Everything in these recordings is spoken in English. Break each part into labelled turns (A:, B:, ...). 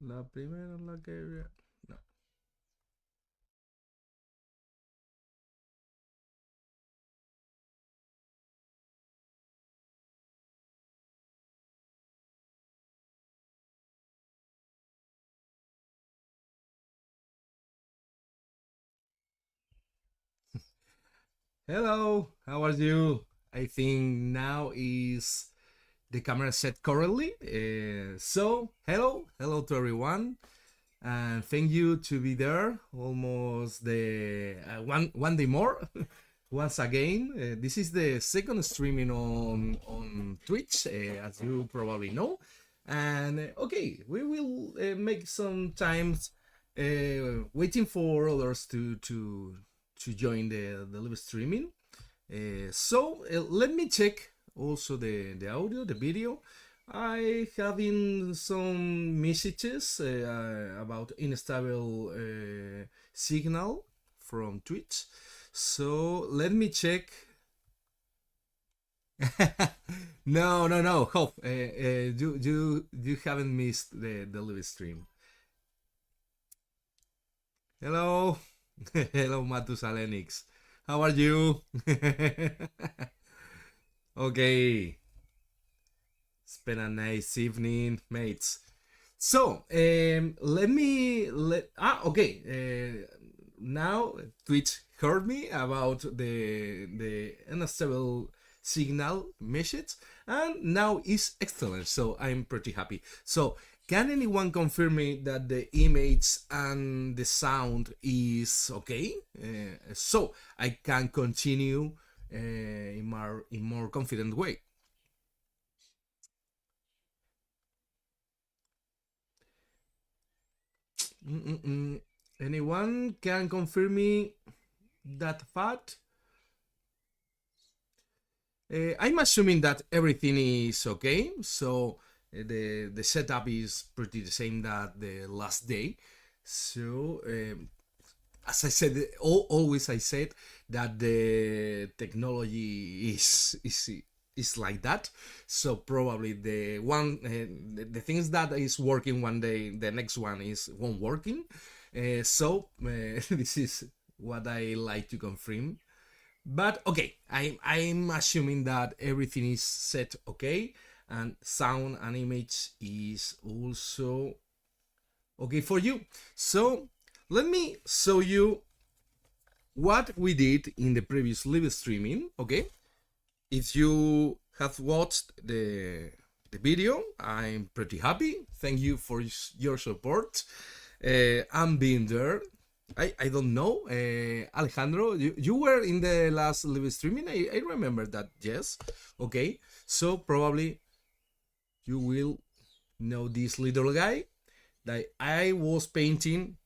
A: La primera la que... No. Hello, how are you? I think now is the camera set correctly. Hello to everyone, and thank you to be there. Almost the one day more. Once again, this is the second streaming on Twitch, as you probably know. And okay, we will make some times waiting for others to join the live streaming. Let me check also the audio, the video. I having some messages about unstable signal from Twitch. So let me check. No. Hope you haven't missed the live stream. Hello, hello, Matusalenix. How are you? Okay, spend a nice evening, mates. Okay. Now Twitch heard me about the unstable signal message, and now it's excellent. So I'm pretty happy. So can anyone confirm me that the image and the sound is okay? So I can continue in more confident way. Mm-mm-mm. Anyone can confirm me that fact? I'm assuming that everything is okay. So the setup is pretty the same that the last day. So as I said, always I said that the technology is like that. So probably the things that is working one day, the next one is won't working. This is what I like to confirm. But okay, I'm assuming that everything is set okay, and sound and image is also okay for you. So let me show you what we did in the previous live streaming. Okay, if you have watched the video, I'm pretty happy. Thank you for your support. I'm being there. I don't know, Alejandro, you were in the last live streaming. I remember that. Yes. Okay, so probably you will know this little guy that I was painting,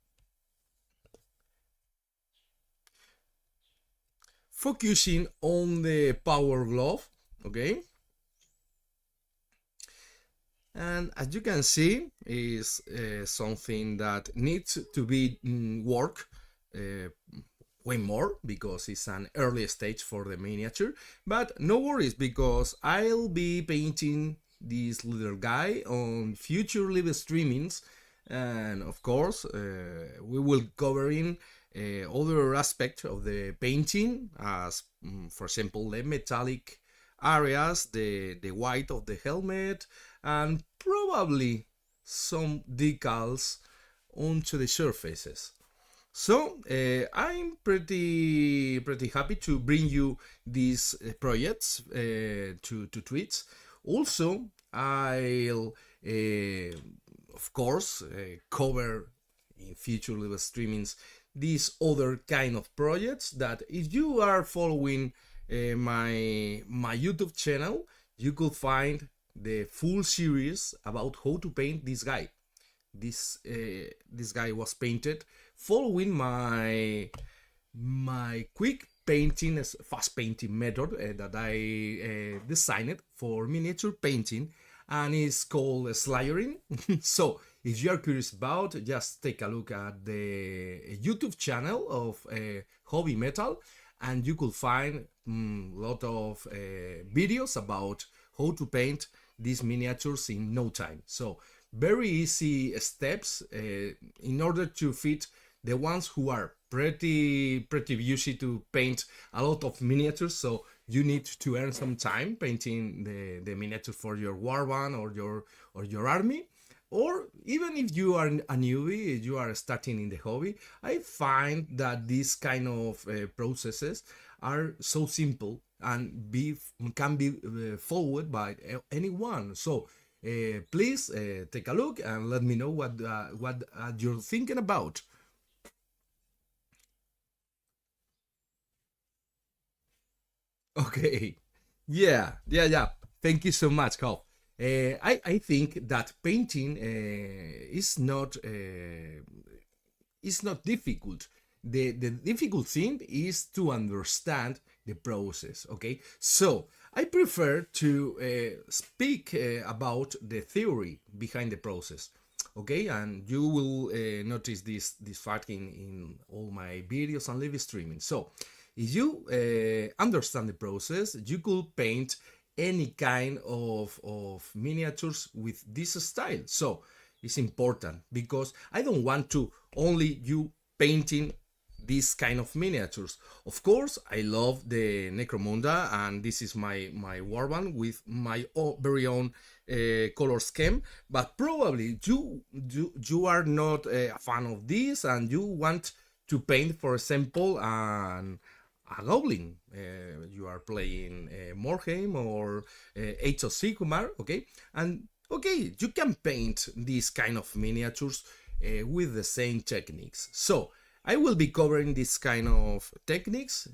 A: focusing on the power glove. Okay, and as you can see is something that needs to be work uh, way more because it's an early stage for the miniature, but no worries because I'll be painting this little guy on future live streamings, and of course we will covering other aspects of the painting, as for example the metallic areas, the white of the helmet, and probably some decals onto the surfaces. So I'm pretty happy to bring you these projects to tweets. Also, I'll of course cover in future live streamings these other kind of projects that if you are following my YouTube channel, you could find the full series about how to paint this guy. This guy was painted following my quick painting, fast painting method that I designed for miniature painting, and it's called slayering. So if you are curious about, just take a look at the YouTube channel of Hobby Metal, and you could find a lot of videos about how to paint these miniatures in no time. So very easy steps in order to fit the ones who are pretty used to paint a lot of miniatures. So you need to earn some time painting the miniature for your warband or your army. Or even if you are a newbie, you are starting in the hobby, I find that these kind of processes are so simple and can be followed by anyone. So please take a look and let me know what you're thinking about. Okay. Yeah. Thank you so much, Carl. I think that painting is not difficult. The difficult thing is to understand the process. Okay, so I prefer to speak about the theory behind the process. Okay, and you will notice this fact in all my videos and live streaming. So if you understand the process, you could paint any kind of miniatures with this style. So it's important because I don't want to only you painting these kind of miniatures. Of course, I love the Necromunda, and this is my warband with my very own color scheme. But probably you are not a fan of this, and you want to paint, for example, a goblin. You are playing Morheim or Age of Sigmar, okay? And okay, you can paint these kind of miniatures with the same techniques. So I will be covering this kind of techniques,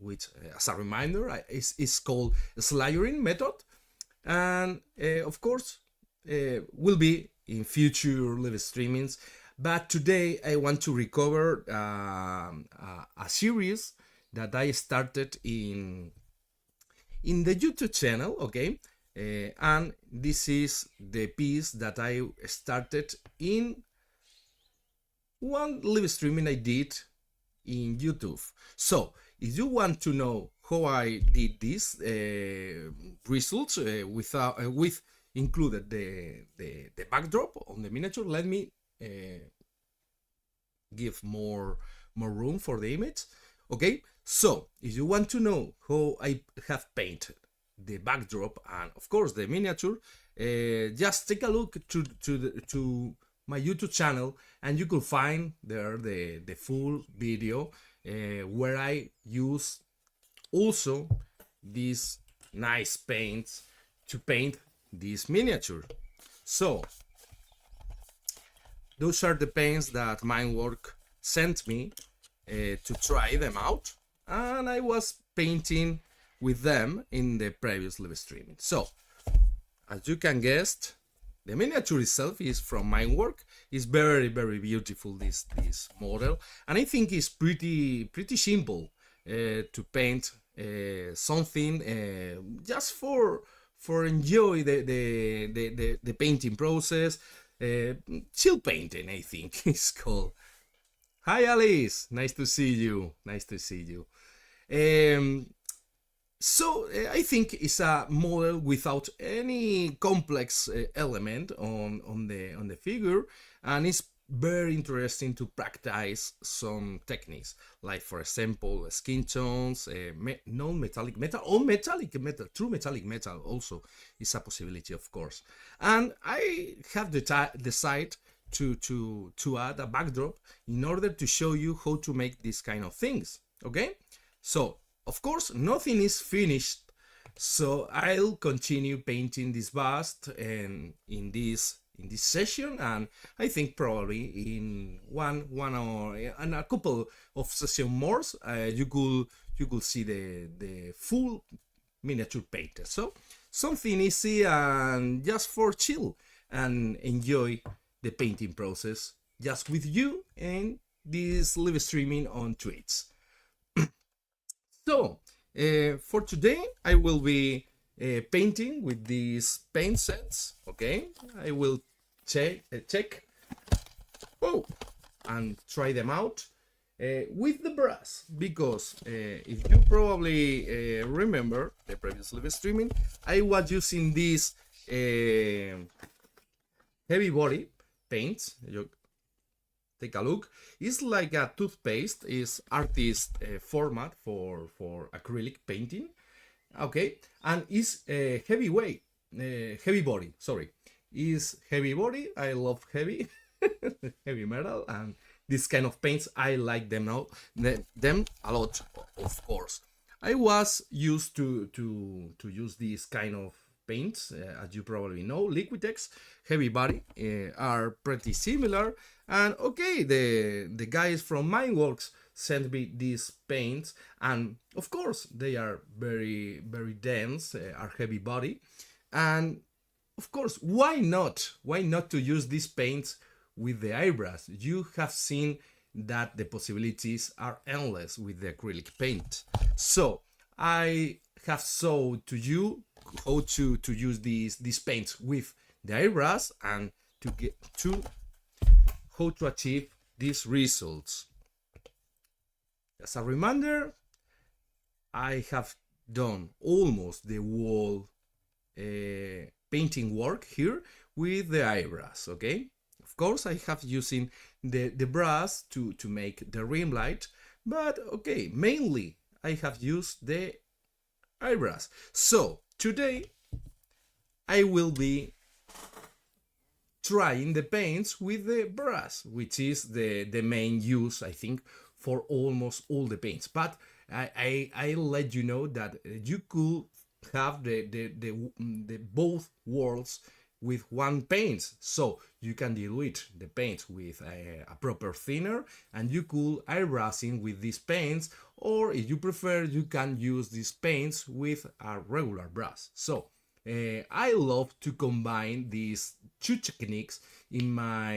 A: which, as a reminder, is called slayering method, and of course, will be in future live streamings. But today I want to recover a series that I started in the YouTube channel, okay? And this is the piece that I started in one live streaming I did in YouTube. So if you want to know how I did this results with included the backdrop on the miniature, let me give more room for the image. Okay, so if you want to know how I have painted the backdrop and of course the miniature, just take a look to my YouTube channel, and you could find there the full video where I use also these nice paints to paint this miniature. So those are the paints that Mindwork sent me to try them out, and I was painting with them in the previous live streaming. So as you can guess, the miniature itself is from Mindwork. It's very beautiful, this model, and I think it's pretty simple to paint something just for enjoy the painting process. Chill painting, I think it's called. Hi Alice, nice to see you. Nice to see you. So I think it's a model without any complex element on the figure, and it's very interesting to practice some techniques, like for example skin tones, non-metallic metal or metallic metal. True metallic metal also is a possibility, of course. And I have decided to add a backdrop in order to show you how to make these kind of things. Okay, so of course nothing is finished, so I'll continue painting this bust and in this session, and I think probably in one or and a couple of session more you could see the full miniature painted. So something easy and just for chill and enjoy the painting process just with you and this live streaming on Twitch. So for today I will be painting with these paint sets. Okay, I will check and try them out with the brush, because if you probably remember the previous live streaming, I was using this heavy body paints. You take a look. It's like a toothpaste. Is artist format for acrylic painting. Okay, and it's heavy weight, heavy body. Sorry, is heavy body. I love heavy, heavy metal, and this kind of paints. I like them now, them a lot, of course. I was used to use these kind of paints, as you probably know. Liquitex, heavy body, are pretty similar. And okay, the guys from Mindworks sent me these paints, and of course they are very dense, are heavy body, and of course, why not? Why not to use these paints with the airbrush? You have seen that the possibilities are endless with the acrylic paint. So I have showed to you how to use these paints with the airbrush and to get to how to achieve these results. As a reminder, I have done almost the whole painting work here with the airbrush, okay? Of course, I have using the brush to make the rim light, but okay, mainly I have used the airbrush. So today I will be trying the paints with the brush, which is the main use, I think, for almost all the paints. But I let you know that you could have the both worlds with one paint, so you can dilute the paint with a proper thinner, and you could airbrushing with these paints, or if you prefer, you can use these paints with a regular brush. So I love to combine these two techniques in my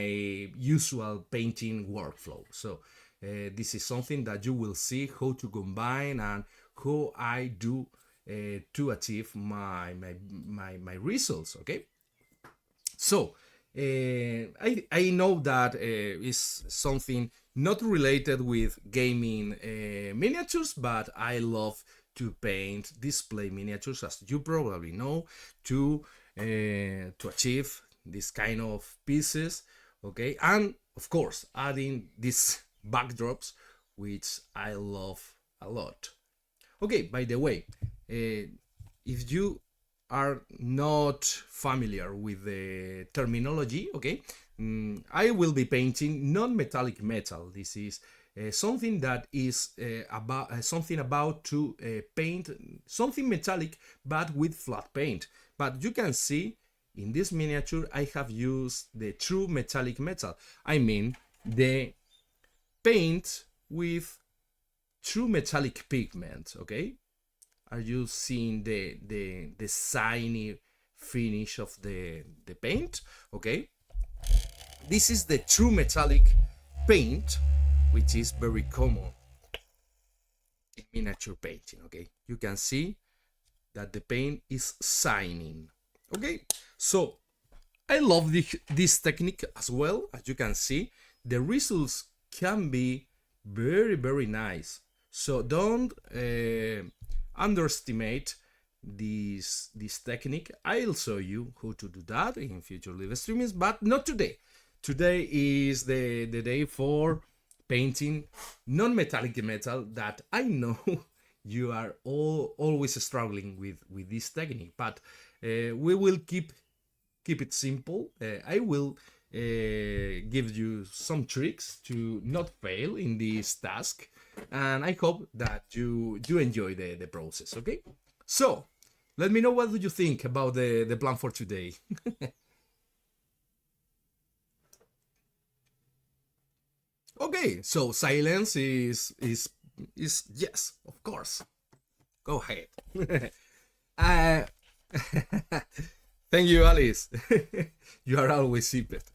A: usual painting workflow. So this is something that you will see how to combine and how I do to achieve my results. Okay, so I know that is something not related with gaming miniatures, but I love to paint display miniatures, as you probably know, to achieve this kind of pieces. Okay, and of course adding these backdrops, which I love a lot. Okay, by the way, if you are not familiar with the terminology, okay, I will be painting non-metallic metal. This is something that is something about to paint something metallic but with flat paint. But you can see in this miniature I have used the true metallic metal. I mean the paint with true metallic pigment. Okay, are you seeing the shiny finish of the paint? Okay, this is the true metallic paint, which is very common in miniature painting. Okay, you can see that the paint is shining. Okay, so I love this technique as well. As you can see, the results can be very nice. So don't underestimate this technique. I'll show you how to do that in future live streams, but not today. Today is the day for painting non-metallic metal that I know you are always struggling with this technique, but we will keep it simple. I will give you some tricks to not fail in this task, and I hope that you enjoy the process. Okay, so let me know what do you think about the plan for today. Okay, so silence is yes, of course. Go ahead. uh, Thank you, Alice. You are always zipped.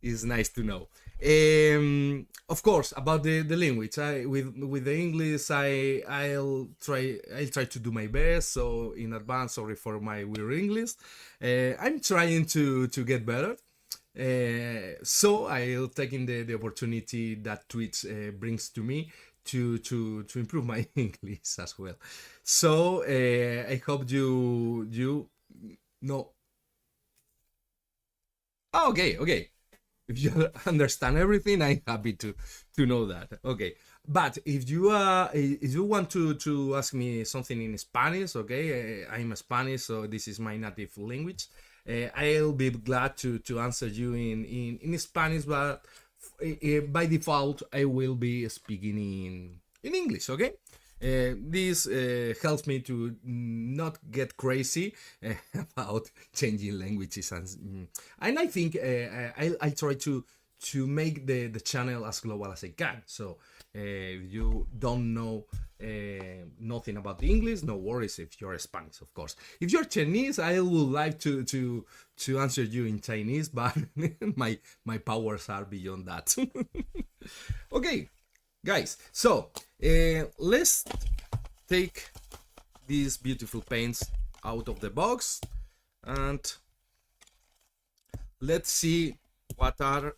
A: It's nice to know. Of course, about the language. With the English, I'll try to do my best. So in advance, sorry for my weird English. I'm trying to get better. So I'll taking the opportunity that Twitch brings to me to improve my English as well. So I hope you know Oh, okay, okay. If you understand everything, I'm happy to know that. Okay, but if you want to ask me something in Spanish, okay, I'm Spanish, so this is my native language. I'll be glad to answer you in Spanish, but by default, I will be speaking in English. Okay. This helps me to not get crazy about changing languages, and I think I try to make the channel as global as I can. So if you don't know nothing about the English, no worries. If you're Spanish, of course. If you're Chinese, I would like to answer you in Chinese, but my powers are beyond that. Okay, guys. So let's take these beautiful paints out of the box and let's see what are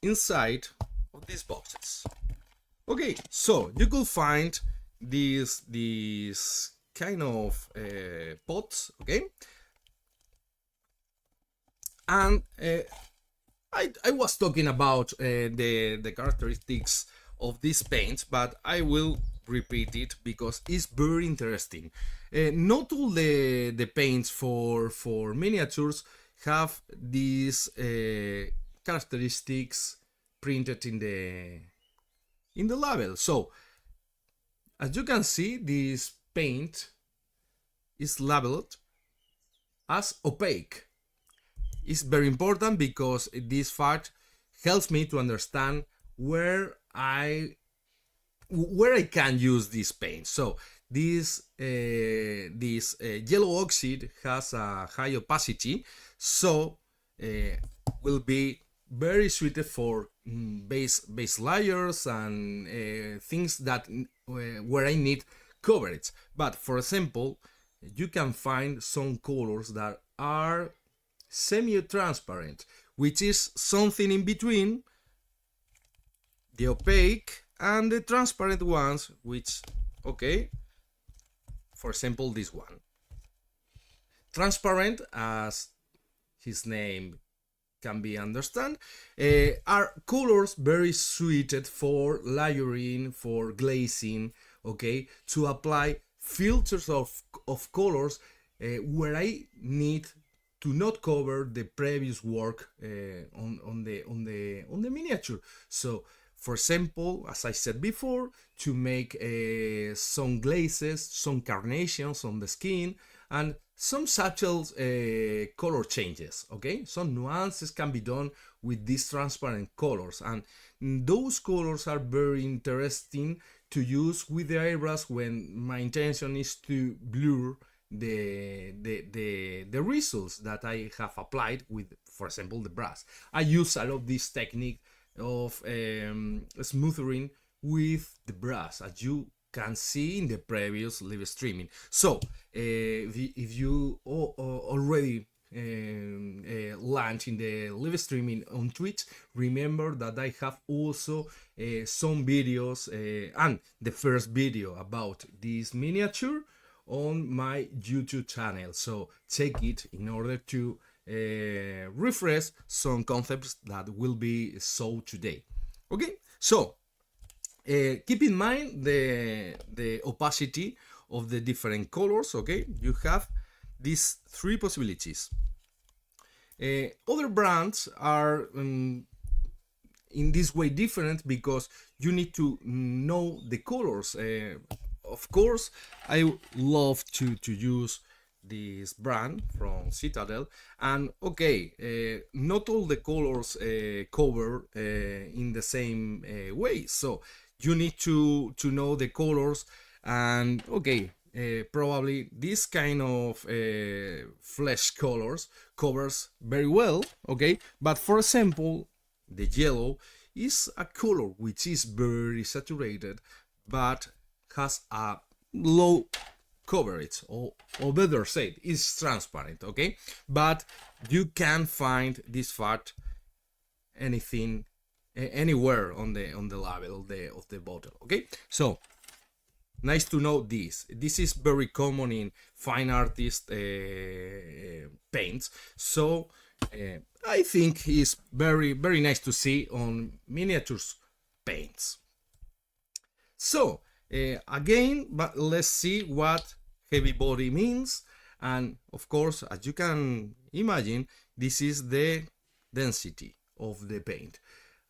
A: inside of these boxes. Okay, so you could find these kind of pots, okay, and I was talking about the characteristics of this paint, but I will repeat it because it's very interesting. Not all the paints for miniatures have these characteristics printed in the label. So as you can see, this paint is labeled as opaque. It's very important because this fact helps me to understand where I can use this paint. So this yellow oxide has a high opacity, so will be very suited for base layers and things that where I need coverage. But for example, you can find some colors that are semi-transparent, which is something in between the opaque and the transparent ones, which, okay, for example, this one. Transparent, as his name can be understood, are colors very suited for layering, for glazing, okay, to apply filters of colors where I need to not cover the previous work on the miniature. So for example, as I said before, to make some glazes, some carnations on the skin, and some subtle color changes, okay? Some nuances can be done with these transparent colors, and those colors are very interesting to use with the airbrush when my intention is to blur the results that I have applied with, for example, the brush. I use a lot of this technique of smoothing with the brush, as you can see in the previous live streaming. So if you already launch in the live streaming on Twitch, remember that I have also some videos and the first video about this miniature on my YouTube channel, so check it in order to refresh some concepts that will be shown today. Okay, so keep in mind the opacity of the different colors. Okay, you have these three possibilities. Other brands are in this way different because you need to know the colors. Of course, I love to use this brand from Citadel, and okay, not all the colors cover in the same way, so you need to know the colors. And okay, probably this kind of flesh colors covers very well, okay, but for example, the yellow is a color which is very saturated but has a low coverage, or better said, is transparent, okay, but you can find this fact anything anywhere on the label of the bottle. Okay, so nice to know this is very common in fine artist paints. So I think is very nice to see on miniatures paints. So again, but let's see what heavy body means. And of course, as you can imagine, this is the density of the paint.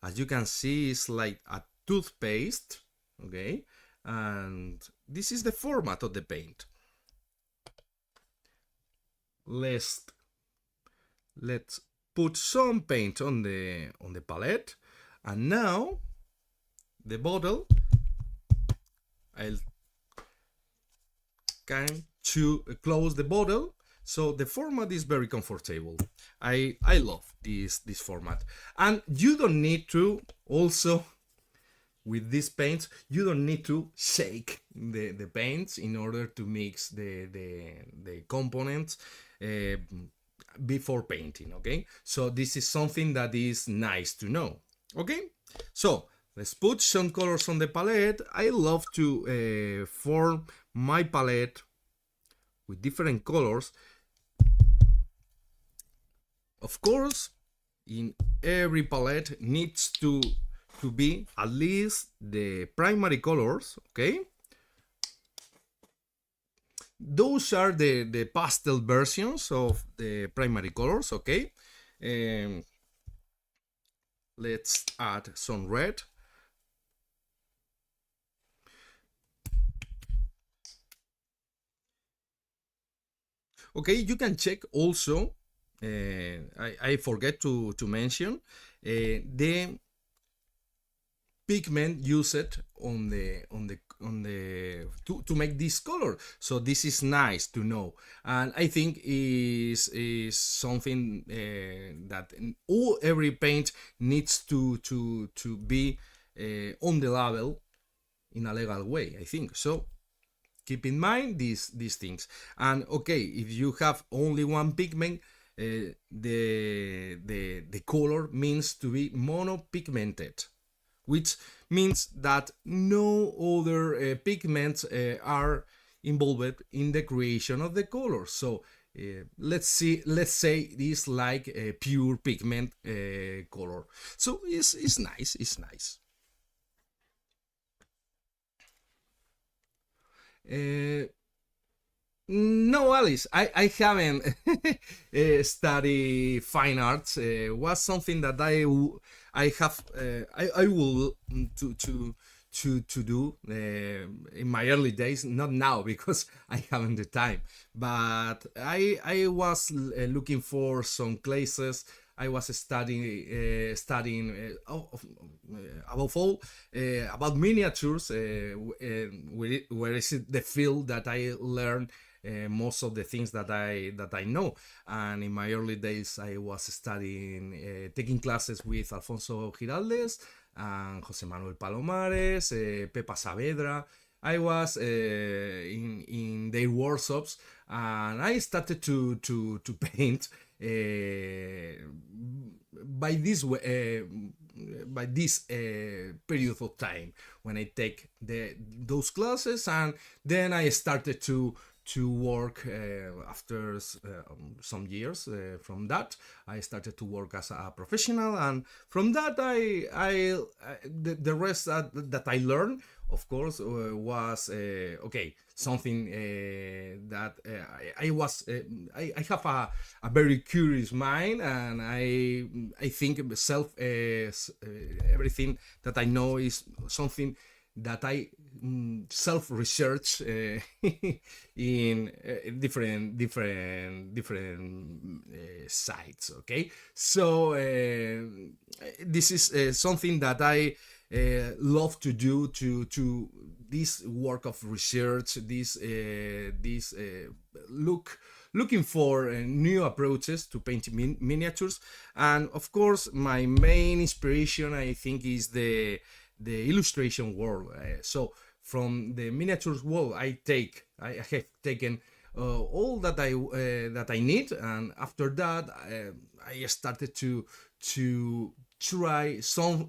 A: As you can see, it's like a toothpaste, okay? And this is the format of the paint. Let's let's put some paint on the palette, and now the bottle, I'll kind to close the bottle. So the format is very comfortable. I love this format. And you don't need to also, with these paints, you don't need to shake the paints in order to mix the components before painting, okay? So this is something that is nice to know, okay? So let's put some colors on the palette. I love to form my palette with different colors. Of course, in every palette needs to be at least the primary colors, okay? Those are the pastel versions of the primary colors, okay? Let's add some red. Okay, you can check also, I forget to mention, the pigment used to make this color. So this is nice to know, and I think is something that every paint needs to be on the level in a legal way, I think. So keep in mind these things. And okay, if you have only one pigment, the color means to be monopigmented, which means that no other pigments are involved in the creation of the color. So let's say it is like a pure pigment color. So it's nice. It's nice. No, Alice, I haven't studied fine arts. Was something that I have I will to do in my early days. Not now because I haven't the time. But I was looking for some classes. I was studying above all about miniatures, where is it the field that I learned most of the things that I know. And in my early days, I was studying, taking classes with Alfonso Giraldes and Jose Manuel Palomares, Pepa Saavedra. I was in their workshops, and I started to paint by this period of time when I take those classes, and then I started to work after some years. From that, I started to work as a professional, and from that, the rest that I learned, of course, was okay, something that I was I have a very curious mind, and I think everything that I know is something that I self-research in different sites. Okay, so this is something that I love to do, to this work of research, this looking for new approaches to painting miniatures. And of course, my main inspiration, I think, is the illustration world. So from the miniatures world, I have taken all that I need, and after that, I started to try some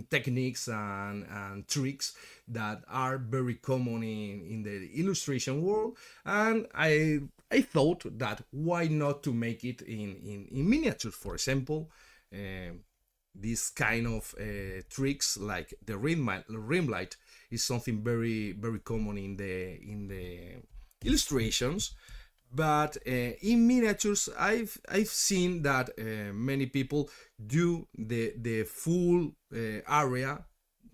A: techniques and tricks that are very common in the illustration world, and I I thought that why not to make it in miniature, for example. These kind of tricks like the rim light is something very common in the illustrations, but in miniatures I've seen that many people do the full area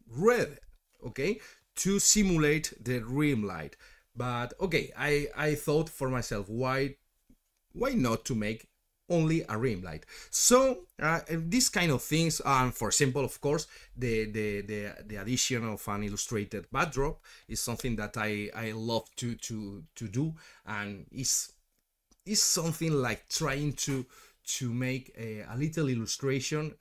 A: red, okay, to simulate the rim light. But okay, I thought for myself, why not to make only a rim light? So these kind of things, and for example, of course, the addition of an illustrated backdrop is something that I love to do, and is something like trying to make a little illustration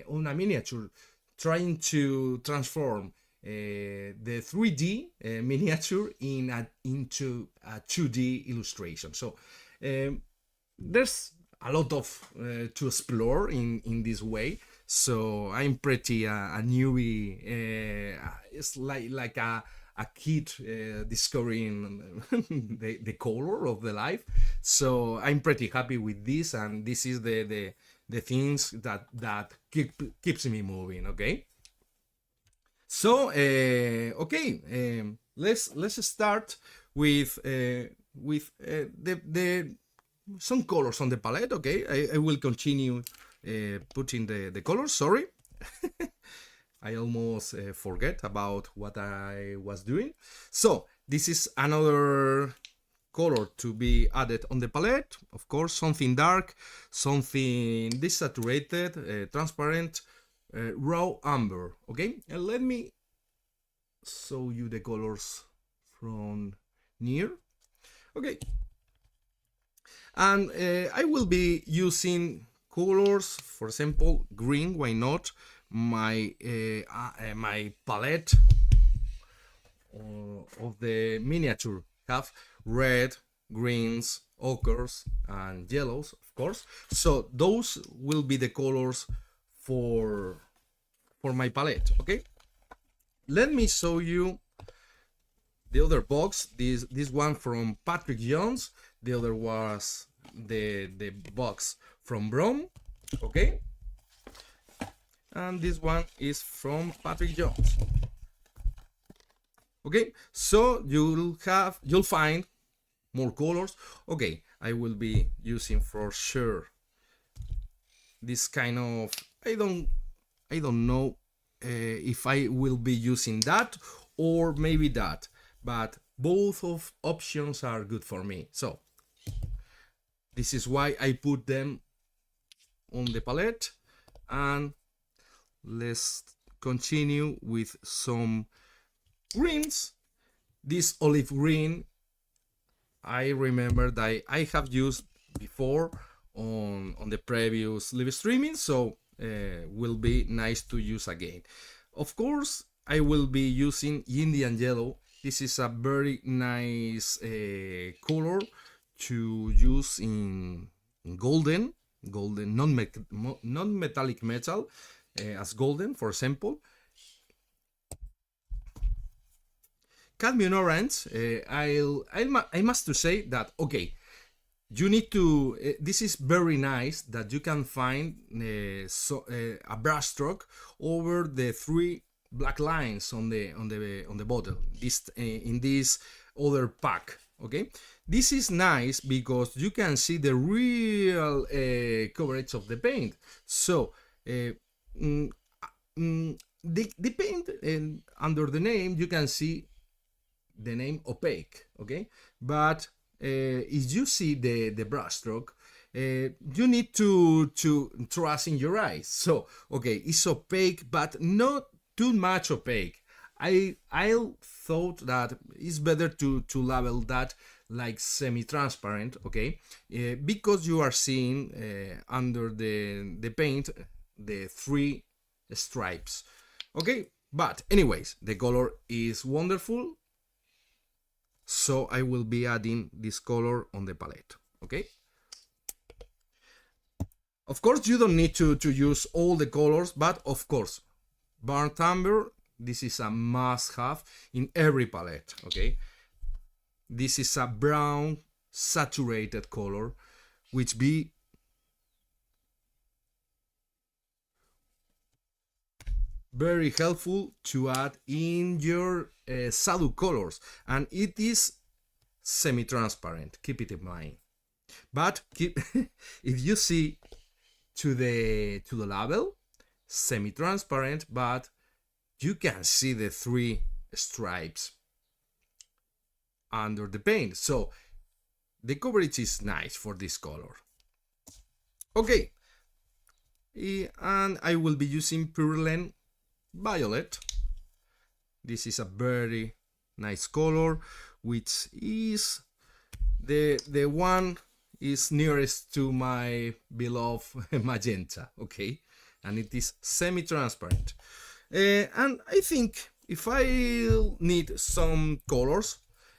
A: on a miniature, trying to transform the 3D miniature into a 2D illustration. So there's a lot of to explore in this way. So I'm pretty a newbie. It's like a kid discovering the color of the life. So I'm pretty happy with this, and this is the things that keeps me moving. Okay. So okay, let's start with the some colors on the palette. Okay, I will continue putting the colors. Sorry. I almost forget about what I was doing. So this is another color to be added on the palette. Of course, something dark, something desaturated, transparent, raw amber. Okay, and let me show you the colors from near. Okay, and I will be using colors, for example, green. Why not? My palette of the miniature have red, greens, ochres, and yellows, of course. So those will be the colors for my palette. Okay, let me show you the other box. This one from Patrick Jones. The other was the box from Brom. Okay, and this one is from Patrick Jones. Okay, so you'll find more colors. Okay, I will be using for sure this kind of, I don't know if I will be using that or maybe that, but both of options are good for me. So this is why I put them on the palette. And let's continue with some greens. This olive green, I remember that I have used before on the previous live streaming, so will be nice to use again. Of course, I will be using Indian yellow. This is a very nice color to use in golden non-metallic metal, as golden, for example. Cadmium orange, I must to say that, okay, you need to, this is very nice that you can find a brush stroke over the 3 black lines on the bottle, this in this other pack. Okay, this is nice because you can see the real coverage of the paint. So the paint, under the name you can see the name opaque. Okay, but if you see the brush stroke, you need to trust in your eyes. So okay, it's opaque, but not too much opaque. I thought that it's better to label that like semi-transparent. Okay, because you are seeing under the paint the 3 stripes. Okay, but anyways, the color is wonderful, so I will be adding this color on the palette. Okay, of course you don't need to use all the colors, but of course burnt amber, this is a must have in every palette. Okay, this is a brown saturated color, which be very helpful to add in your shadow colors, and it is semi-transparent, keep it in mind. But keep if you see to the label, semi-transparent, but you can see the three stripes under the paint, so the coverage is nice for this color. Okay, and I will be using Purulent Violet. This is a very nice color, which is the one is nearest to my beloved magenta. Okay, and it is semi-transparent. And I think if I need some colors,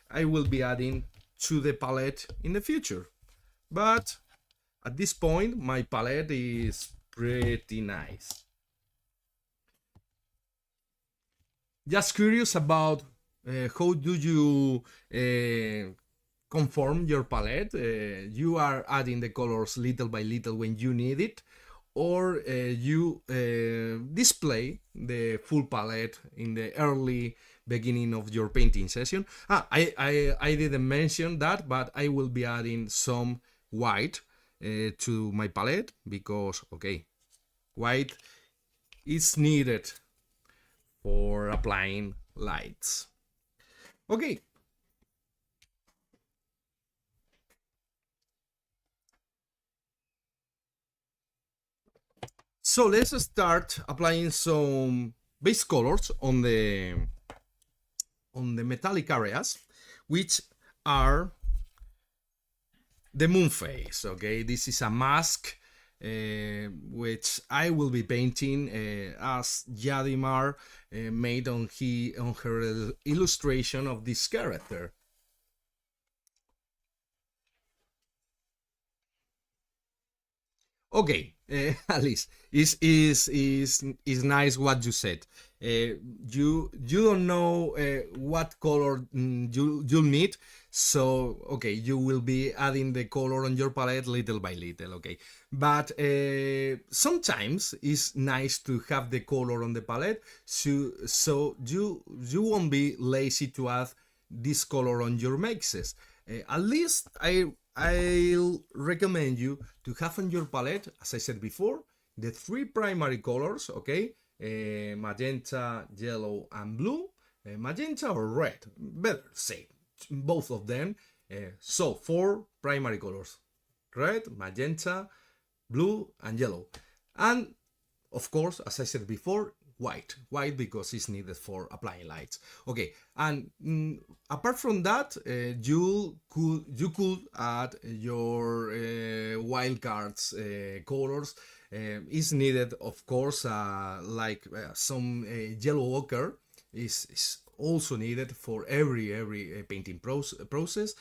A: I will be adding to the palette in the future. But at this point, my palette is pretty nice. Just curious about how do you conform your palette. You are adding the colors little by little when you need it, or you display the full palette in the early beginning of your painting session. I didn't mention that, but I will be adding some white to my palette because, okay, white is needed for applying lights. Okay. So let's start applying some base colors on the metallic areas, which are the moon phase. Okay, this is a mask which I will be painting as Yadimar made on her illustration of this character. Okay, Alice, is nice what you said. You don't know what color you'll need, so okay, you will be adding the color on your palette little by little. Okay, but sometimes it's nice to have the color on the palette, so you won't be lazy to add this color on your mixes. At least I'll recommend you to have on your palette, as I said before, the three primary colors, okay? Magenta, yellow, and blue. Magenta or red, better say both of them. So, four primary colors: red, magenta, blue, and yellow. And of course, as I said before, white because it's needed for applying lights. Okay, and apart from that, you could add your wildcards colors. Is needed, of course, like some yellow ochre is also needed for every painting process.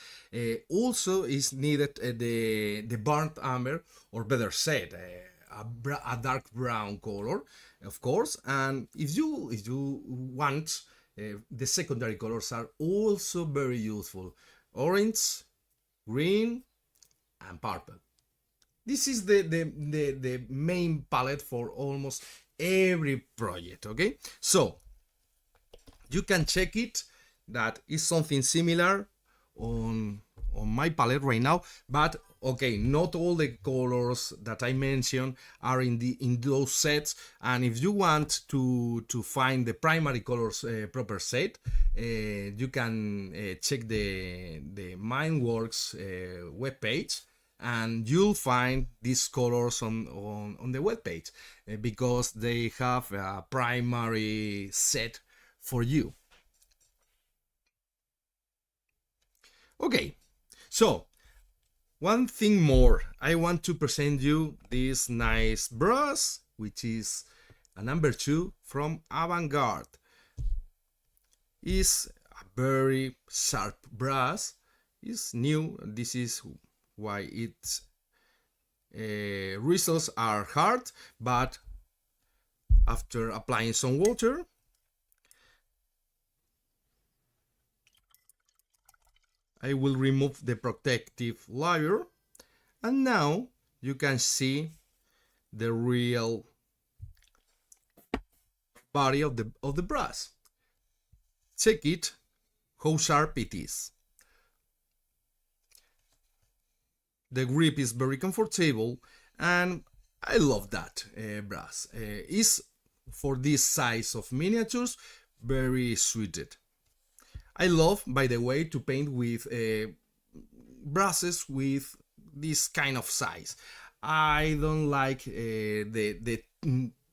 A: Also is needed the burnt amber, or better said, a dark brown color, of course. And if you want, the secondary colors are also very useful: orange, green, and purple. This is the main palette for almost every project. Okay, so you can check it. That is something similar on my palette right now, but okay, not all the colors that I mentioned are in those sets. And if you want to find the primary colors proper set, you can check the Mindworks webpage, and you'll find these colors on the webpage because they have a primary set for you. Okay, so one thing more, I want to present you this nice brush, which is a number 2 from Avant-Garde. It's a very sharp brush. It's new. This is why its results are hard, but after applying some water, I will remove the protective layer, and now you can see the real body of the brush. Check it, how sharp it is. The grip is very comfortable, and I love that brush. Is for this size of miniatures very suited. I love, by the way, to paint with brushes with this kind of size. I don't like the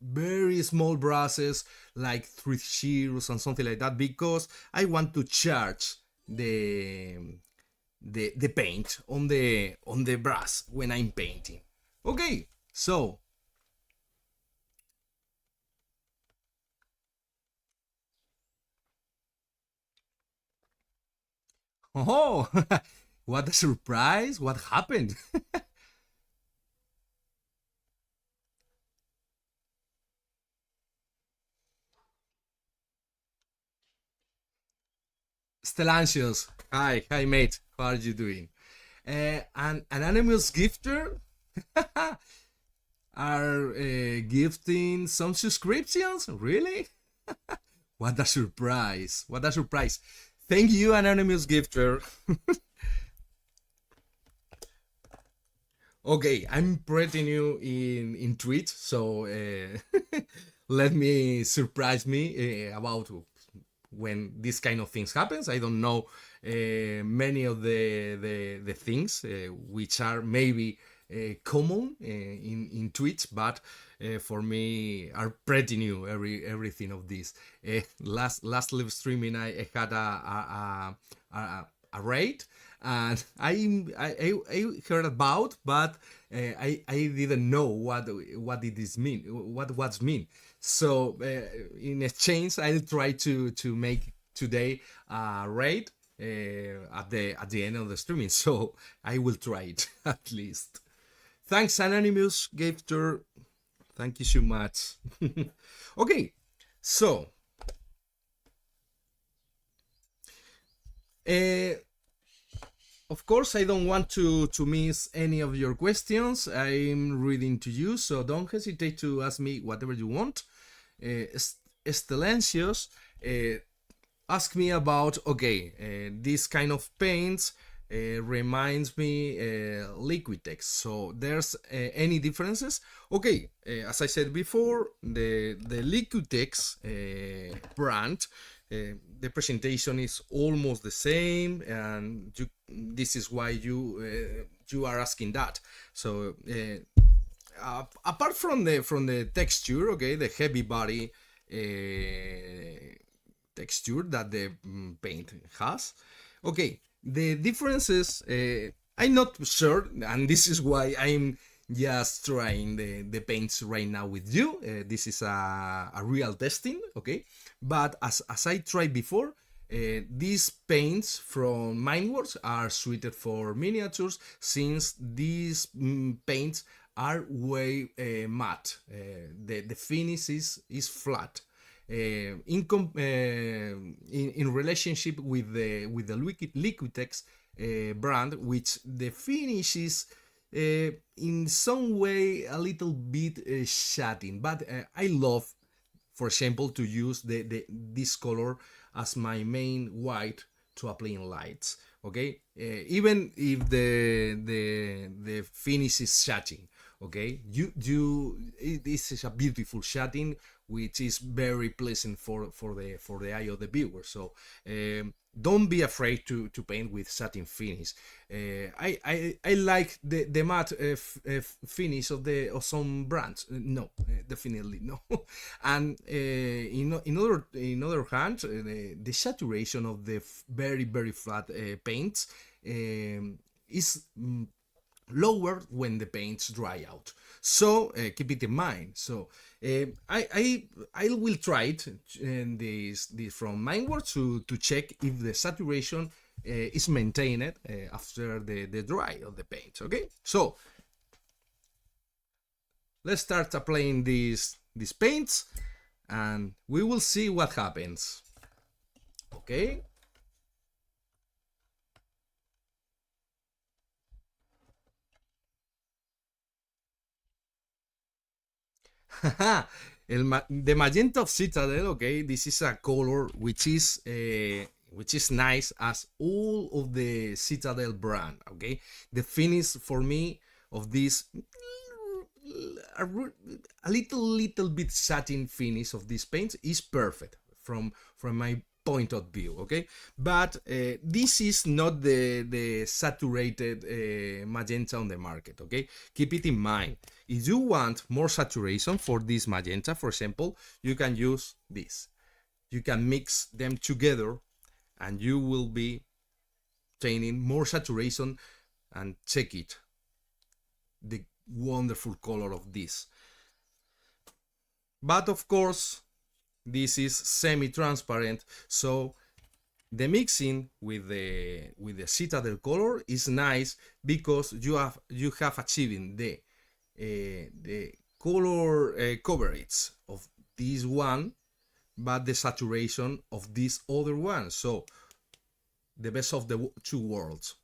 A: very small brushes like 3 zeros and something like that, because I want to charge the paint on the brush when I'm painting. Okay, so oh, what a surprise! What happened? Stellantius, hi mate, how are you doing? An anonymous gifter are gifting some subscriptions? Really? What a surprise! What a surprise! Thank you, anonymous gifter. Okay, I'm pretty new in Twitch, so let me surprise me about when this kind of things happens. I don't know many of the things which are maybe common in Twitch, but for me are pretty new. Everything of this. Last live streaming, I had a raid, and I heard about, but I didn't know what it is mean, what's mean. So in exchange, I'll try to make today a raid at the end of the streaming. So I will try it at least. Thanks, anonymous gifter. Thank you so much. Okay, so uh, of course, I don't want to miss any of your questions. I'm reading to you, so don't hesitate to ask me whatever you want. Estellancios ask me about, okay, this kind of paints reminds me Liquitex. So there's any differences? Okay, as I said before, the Liquitex brand, the presentation is almost the same, and this is why you are asking that. So apart from the texture, okay, the heavy body texture that the paint has, okay, the differences, I'm not sure, and this is why I'm just trying the paints right now with you. This is a real testing, okay, but as I tried before, these paints from Mindworks are suited for miniatures, since these paints are way matte. The finish is flat. In relationship with the Liquitex brand, which the finish is in some way a little bit shading, but I love, for example, to use this color as my main white to applying lights. Okay, even if the finish is shading, okay, this is a beautiful shading which is very pleasant for the eye of the viewer. So don't be afraid to paint with satin finish. I like the matte finish of some brands. No, definitely no. And in other hand, the saturation of the very flat paints is lower when the paints dry out. So keep it in mind. So I will try it this from Mindworks to check if the saturation is maintained after the dry of the paint. Okay, so let's start applying these paints, and we will see what happens. Okay. The magenta of Citadel, okay, this is a color which is nice as all of the Citadel brand, okay. The finish for me of this a, a little bit satin finish of this paint is perfect from my point of view, okay. But this is not the saturated magenta on the market, okay. Keep it in mind. If you want more saturation for this magenta, for example, you can use this. You can mix them together and you will be obtaining more saturation. And check it, the wonderful color of this. But of course, this is semi-transparent, so the mixing with the Citadel color is nice because you have achieving the color coverage of this one, but the saturation of this other one. So the best of the two worlds.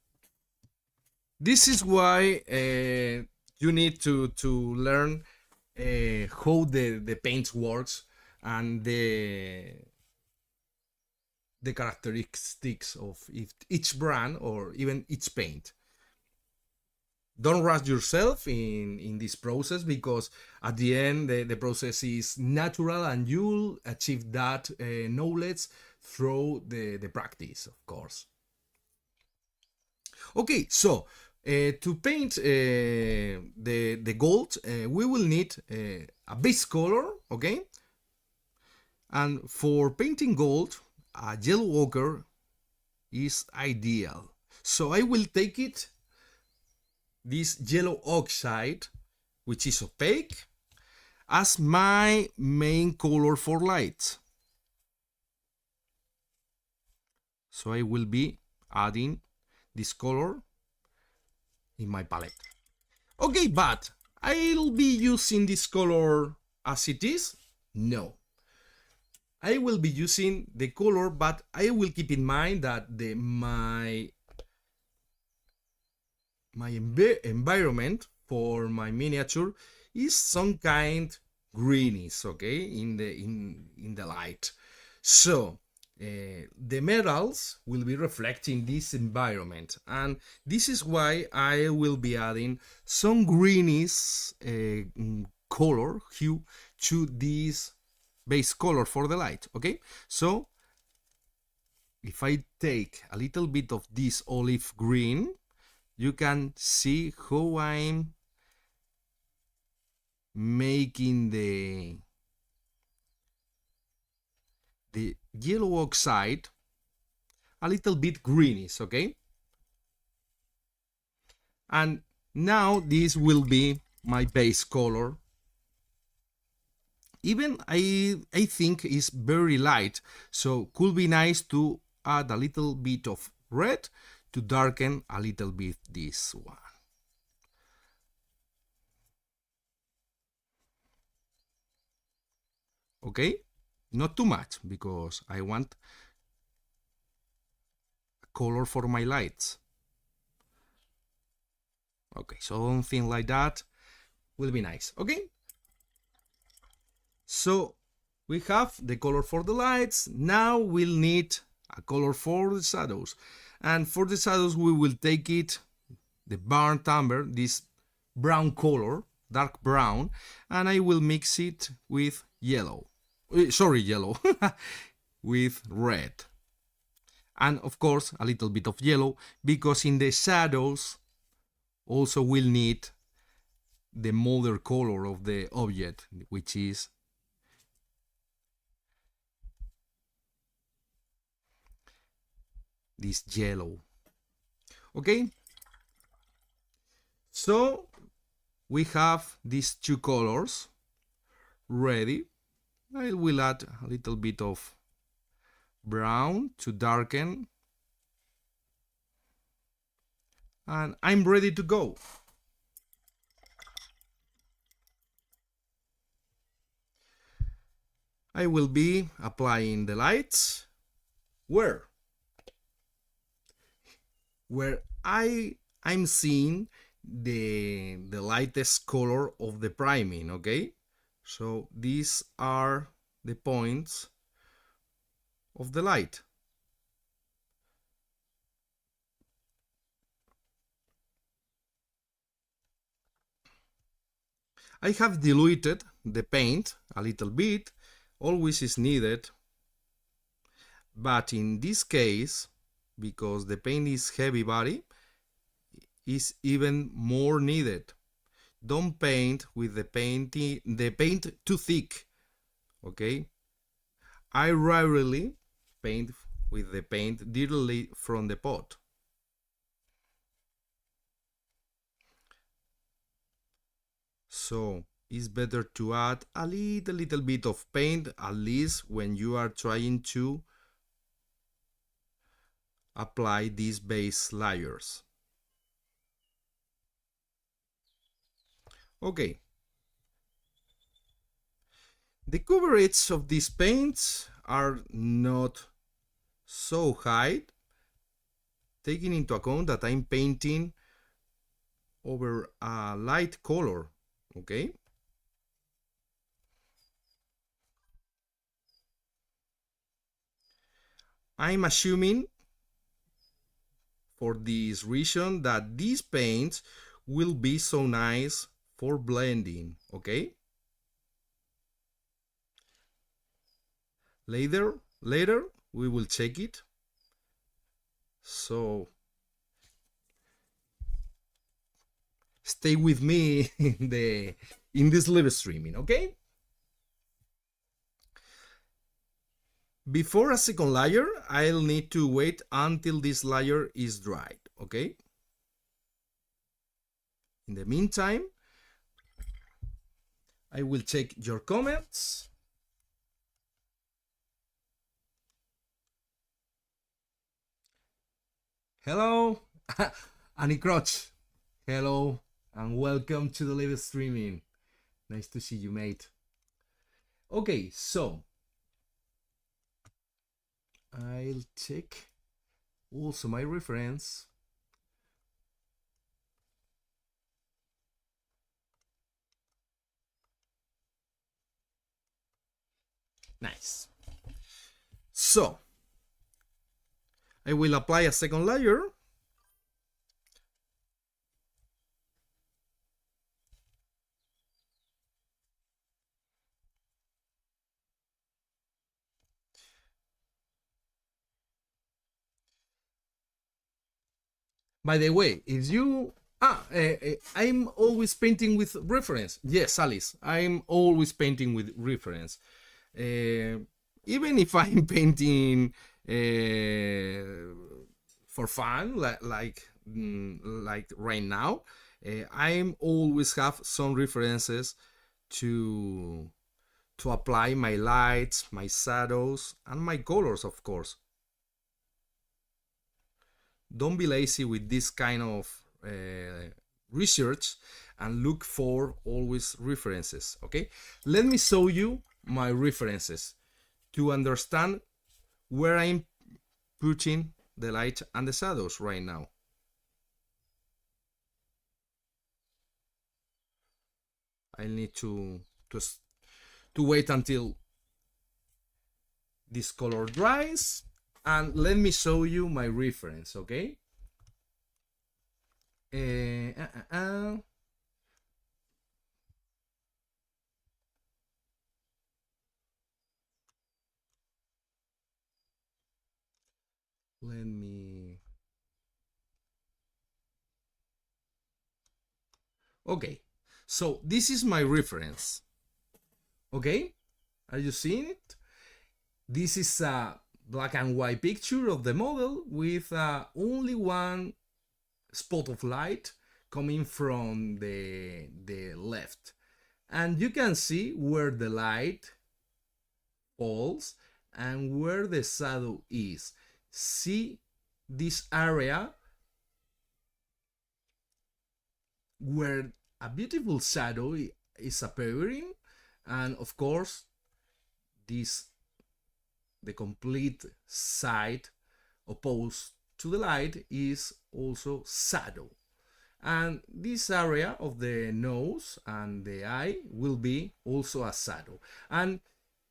A: This is why you need to learn how the paint works and the characteristics of each brand or even each paint. Don't rush yourself in this process, because at the end the process is natural and you'll achieve that knowledge through the practice, of course. Okay, so to paint the gold, we will need a base color, okay. And for painting gold, a yellow ochre is ideal. So I will take it, this yellow oxide, which is opaque, as my main color for light. So I will be adding this color in my palette. Okay, but I'll be using this color as it is? No. I will be using the color, but I will keep in mind that my environment for my miniature is some kind greenish, okay, in the light. So the metals will be reflecting this environment, and this is why I will be adding some greenish color hue to this base color for the light, okay. So if I take a little bit of this olive green, you can see how I'm making the yellow oxide a little bit greenish, okay. And now this will be my base color. Even I think it's very light, so could be nice to add a little bit of red to darken a little bit this one. Okay, not too much, because I want color for my lights. Okay, something like that will be nice. Okay, so we have the color for the lights. Now we'll need a color for the shadows, and for the shadows we will take it, the burnt umber, this brown color, dark brown, and I will mix it with yellow, yellow, with red, and of course a little bit of yellow, because in the shadows also we'll need the mother color of the object, which is this yellow. Okay, so we have these two colors ready. I will add a little bit of brown to darken, and I'm ready to go. I will be applying the lights where I'm seeing the lightest color of the priming, okay. So these are the points of the light. I have diluted the paint a little bit, always is needed, but in this case, because the paint is heavy body, is even more needed. Don't paint with the paint too thick, okay? I rarely paint with the paint directly from the pot. So it's better to add a little bit of paint, at least when you are trying to apply these base layers. Okay, the coverage of these paints are not so high, taking into account that I'm painting over a light color, okay? I'm assuming for this reason that these paints will be so nice for blending, okay? Later we will check it. So stay with me in this live streaming, okay? Before a second layer, I'll need to wait until this layer is dried, okay? In the meantime, I will check your comments. Hello, Annie Crotch. Hello, and welcome to the live streaming. Nice to see you, mate. Okay, so I'll check also my reference. Nice. So I will apply a second layer. By the way, if you I'm always painting with reference. Yes, Alice, I'm always painting with reference. Even if I'm painting for fun, like right now, I'm always have some references to apply my lights, my shadows, and my colors, of course. Don't be lazy with this kind of research and look for always references, okay? Let me show you my references to understand where I'm putting the light and the shadows right now. I need to wait until this color dries, and let me show you my reference, okay? Let me... Okay, so this is my reference. Okay, are you seeing it? This is a black and white picture of the model with only one spot of light coming from the left. And you can see where the light falls and where the shadow is. See this area where a beautiful shadow is appearing, and of course the complete side opposed to the light is also shadow. And this area of the nose and the eye will be also a shadow. And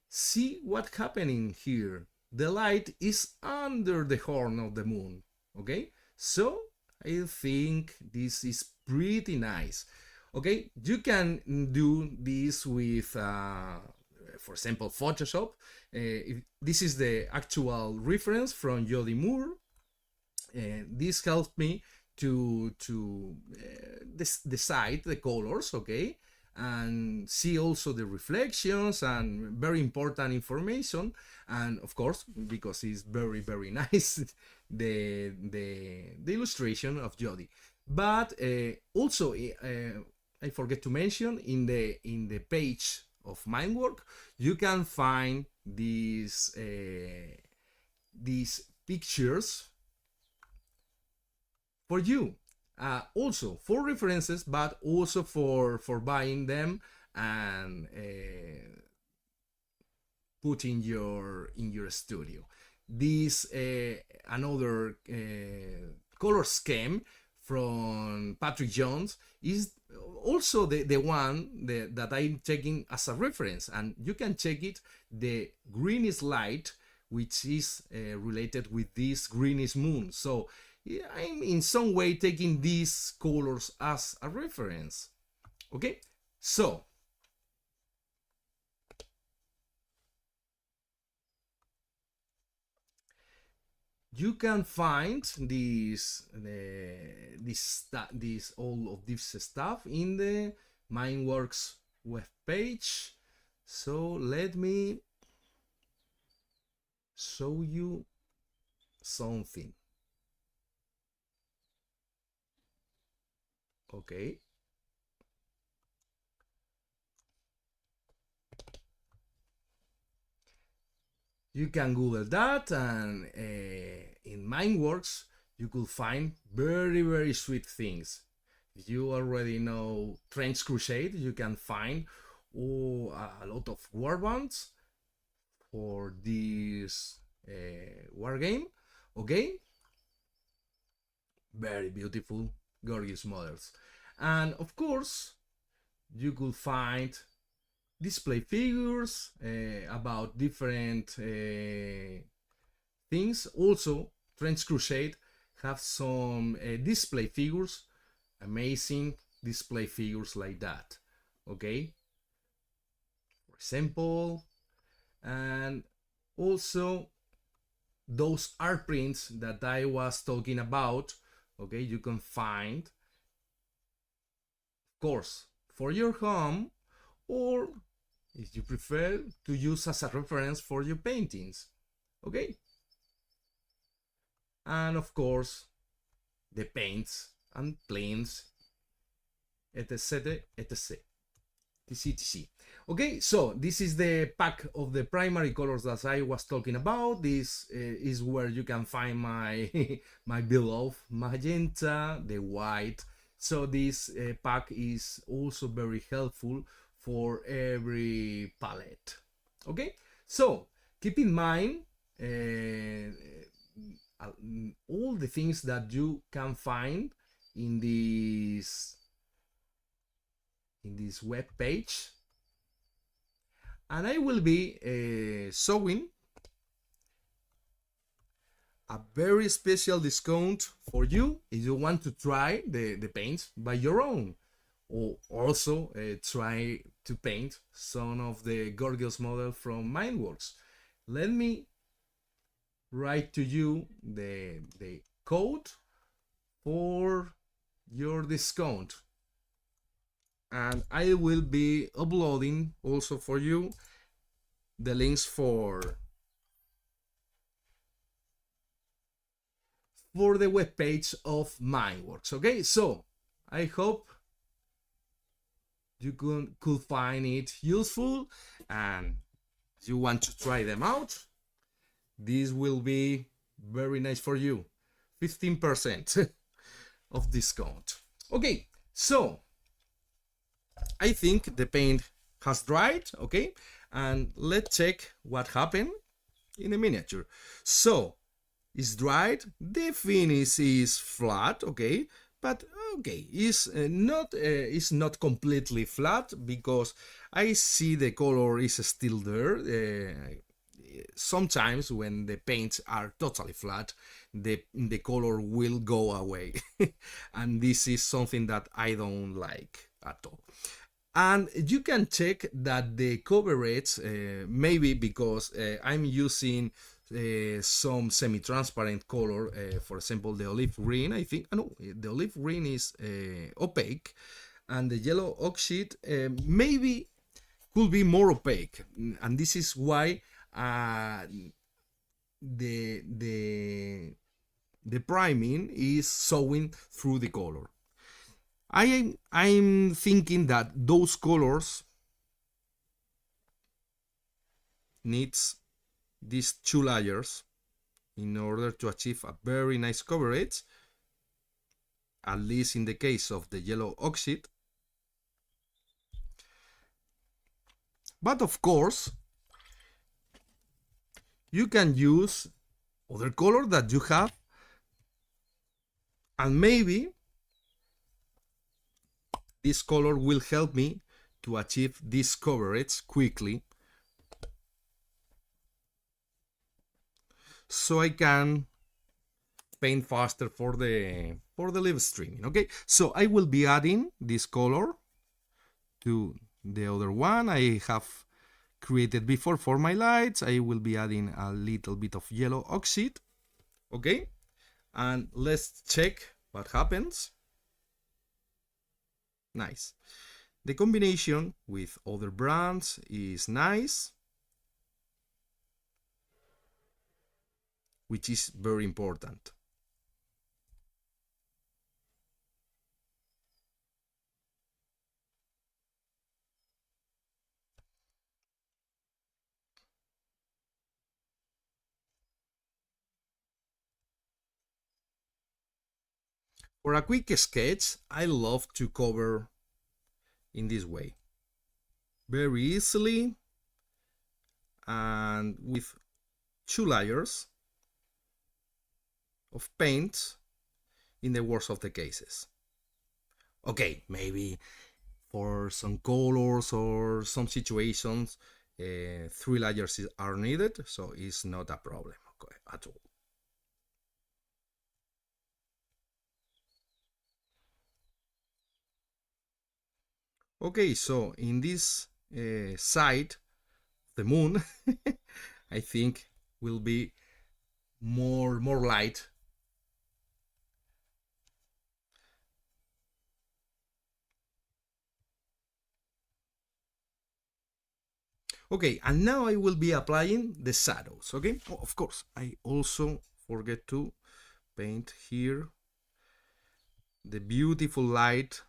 A: see what happening here. The light is under the horn of the moon. Okay, so I think this is pretty nice. Okay, you can do this with for example Photoshop. This is the actual reference from Jody Moore. This helps me to decide the colors, okay, and see also the reflections and very important information. And of course, because it's very nice, the illustration of Jody. But also I forget to mention, in the page of Mindwork you can find these pictures for you, also for references, but also for buying them and put in your studio. This another color scheme from Patrick Jones is also the one that I'm taking as a reference, and you can check it. The greenish light, which is related with this greenish moon. So I'm in some way taking these colors as a reference. Okay, so you can find this all of this stuff in the Mindworks web page. So let me show you something. Okay, you can Google that, and in Mindworks you could find very sweet things. If you already know Trench Crusade, you can find a lot of warbands for this war game. Okay, very beautiful, gorgeous models. And of course you could find display figures about different things. Also Trench Crusade have some display figures, amazing display figures like that. Okay, for example, and also those art prints that I was talking about. Okay, you can find, of course, for your home, or if you prefer to use as a reference for your paintings. Okay, and of course the paints and planes, etc, etc, etc. Okay, so this is the pack of the primary colors that I was talking about. This is where you can find my my beloved magenta, the white. So this pack is also very helpful for every palette. Okay, so keep in mind all the things that you can find in this web page, and I will be showing a very special discount for you if you want to try the paints by your own, or also try to paint some of the gorgeous model from Mindworks. Let me write to you the code for your discount, and I will be uploading also for you the links for the web page of Mindworks. Okay, so I hope you could find it useful, and if you want to try them out, this will be very nice for you. 15% of discount. Okay, so I think the paint has dried. Okay, and let's check what happened in the miniature. So it's dried, the finish is flat, okay, but okay, it's not completely flat because I see the color is still there. Sometimes when the paints are totally flat, the color will go away, and this is something that I don't like at all. And you can check that the coverage, maybe because I'm using some semi-transparent color, for example the olive green, I think. No, the olive green is opaque, and the yellow oxide maybe could be more opaque, and this is why the the the priming is showing through the color. I'm thinking that those colors needs these two layers in order to achieve a very nice coverage, at least in the case of the yellow oxide. But of course, you can use other color that you have, and maybe this color will help me to achieve this coverage quickly, so I can paint faster for the live streaming. Okay, so I will be adding this color to the other one I have created before for my lights. I will be adding a little bit of yellow oxide. Okay, and let's check what happens. Nice. The combination with other brands is nice, which is very important. For a quick sketch, I love to cover in this way, very easily and with two layers of paint in the worst of the cases. Okay, maybe for some colors or some situations, three layers are needed, so it's not a problem, okay, at all. Okay, so in this side, the moon, I think will be more light. Okay, and now I will be applying the shadows. Okay, oh, of course, I also forget to paint here the beautiful light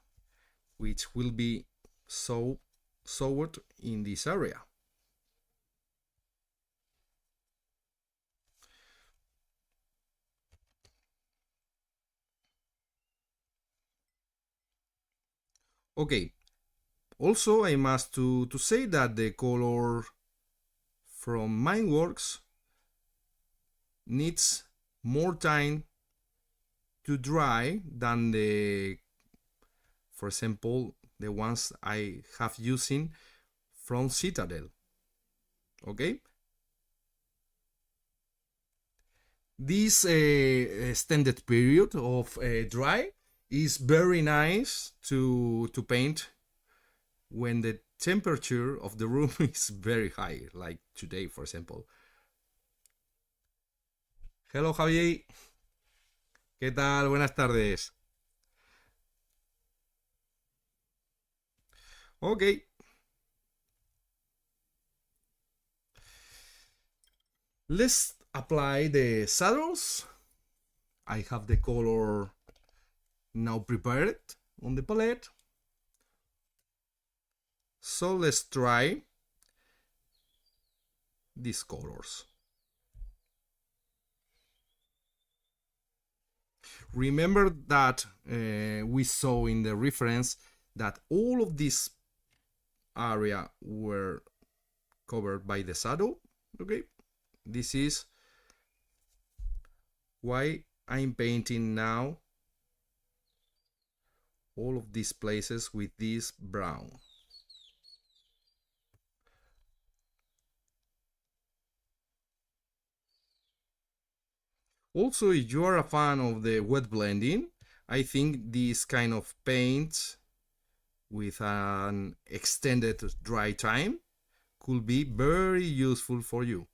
A: which will be showed in this area. Okay, also I must to say that the color from Mindworks needs more time to dry than for example, the ones I have using from Citadel. Okay, this extended period of dry is very nice to paint when the temperature of the room is very high, like today, for example. Hello, Javier. ¿Qué tal? Buenas tardes. Okay. Let's apply the shadows. I have the color now prepared on the palette. So let's try these colors. Remember that we saw in the reference that all of this area were covered by the shadow. Okay, this is why I'm painting now all of these places with this brown. Also, if you are a fan of the wet blending, I think this kind of paint with an extended dry time could be very useful for you.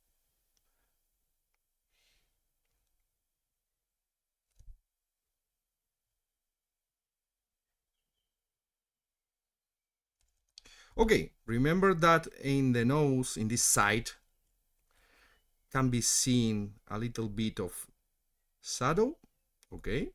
A: Okay, remember that in the nose, in this side, can be seen a little bit of shadow. Okay.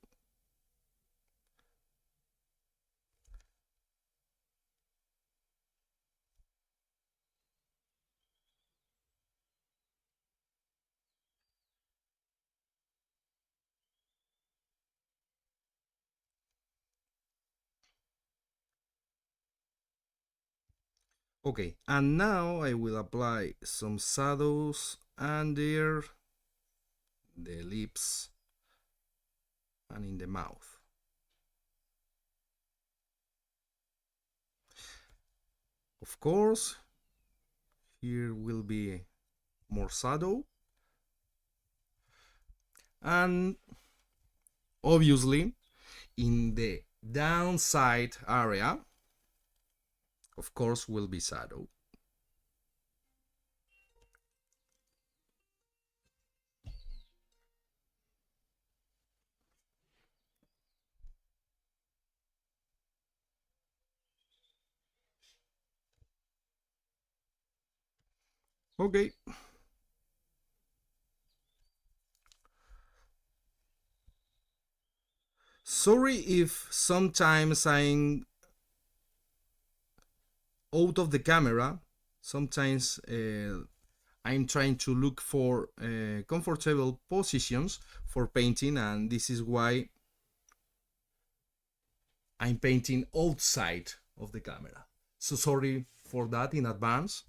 A: Okay, and now I will apply some shadows under the lips and in the mouth. Of course, here will be more shadow, and obviously in the downside area, of course, will be shadow. Okay, sorry if sometimes I'm out of the camera. Sometimes I'm trying to look for comfortable positions for painting, and this is why I'm painting outside of the camera. So sorry for that in advance.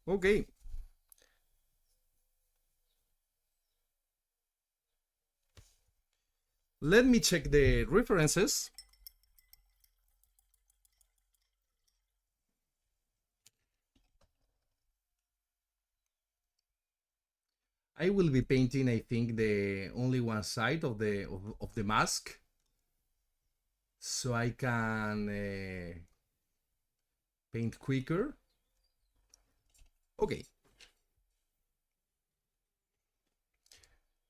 A: Okay, let me check the references. I will be painting, I think, the only one side of the mask, so I can paint quicker. Okay.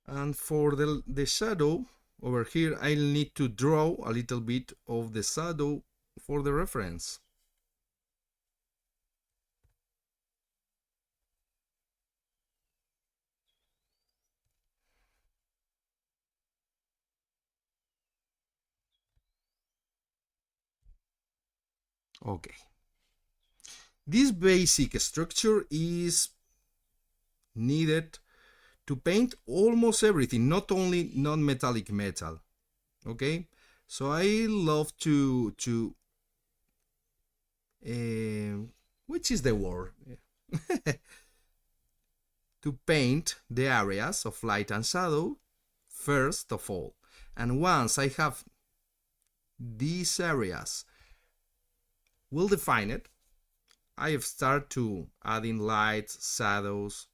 A: And for the shadow over here, I'll need to draw a little bit of the shadow for the reference. Okay. This basic structure is needed to paint almost everything, not only non-metallic metal. Okay, so I love to which is the word to paint the areas of light and shadow first of all, and once I have these areas well defined, I have started to adding lights, shadows,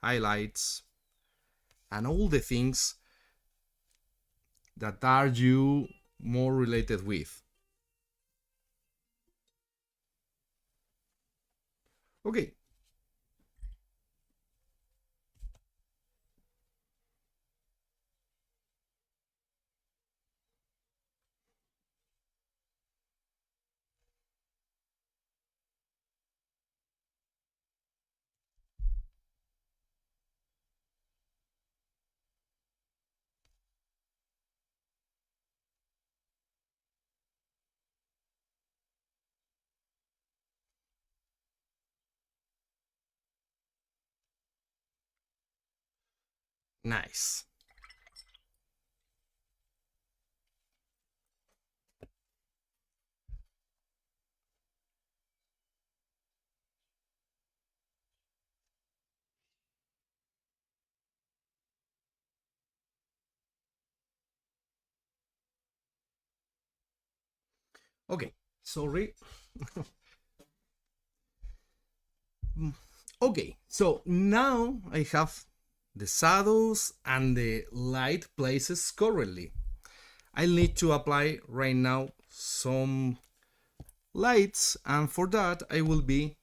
A: highlights, and all the things that are you more related with. Okay, nice. Okay, sorry. Okay, so now I have the shadows and the light places correctly. I need to apply right now some lights, and for that I will be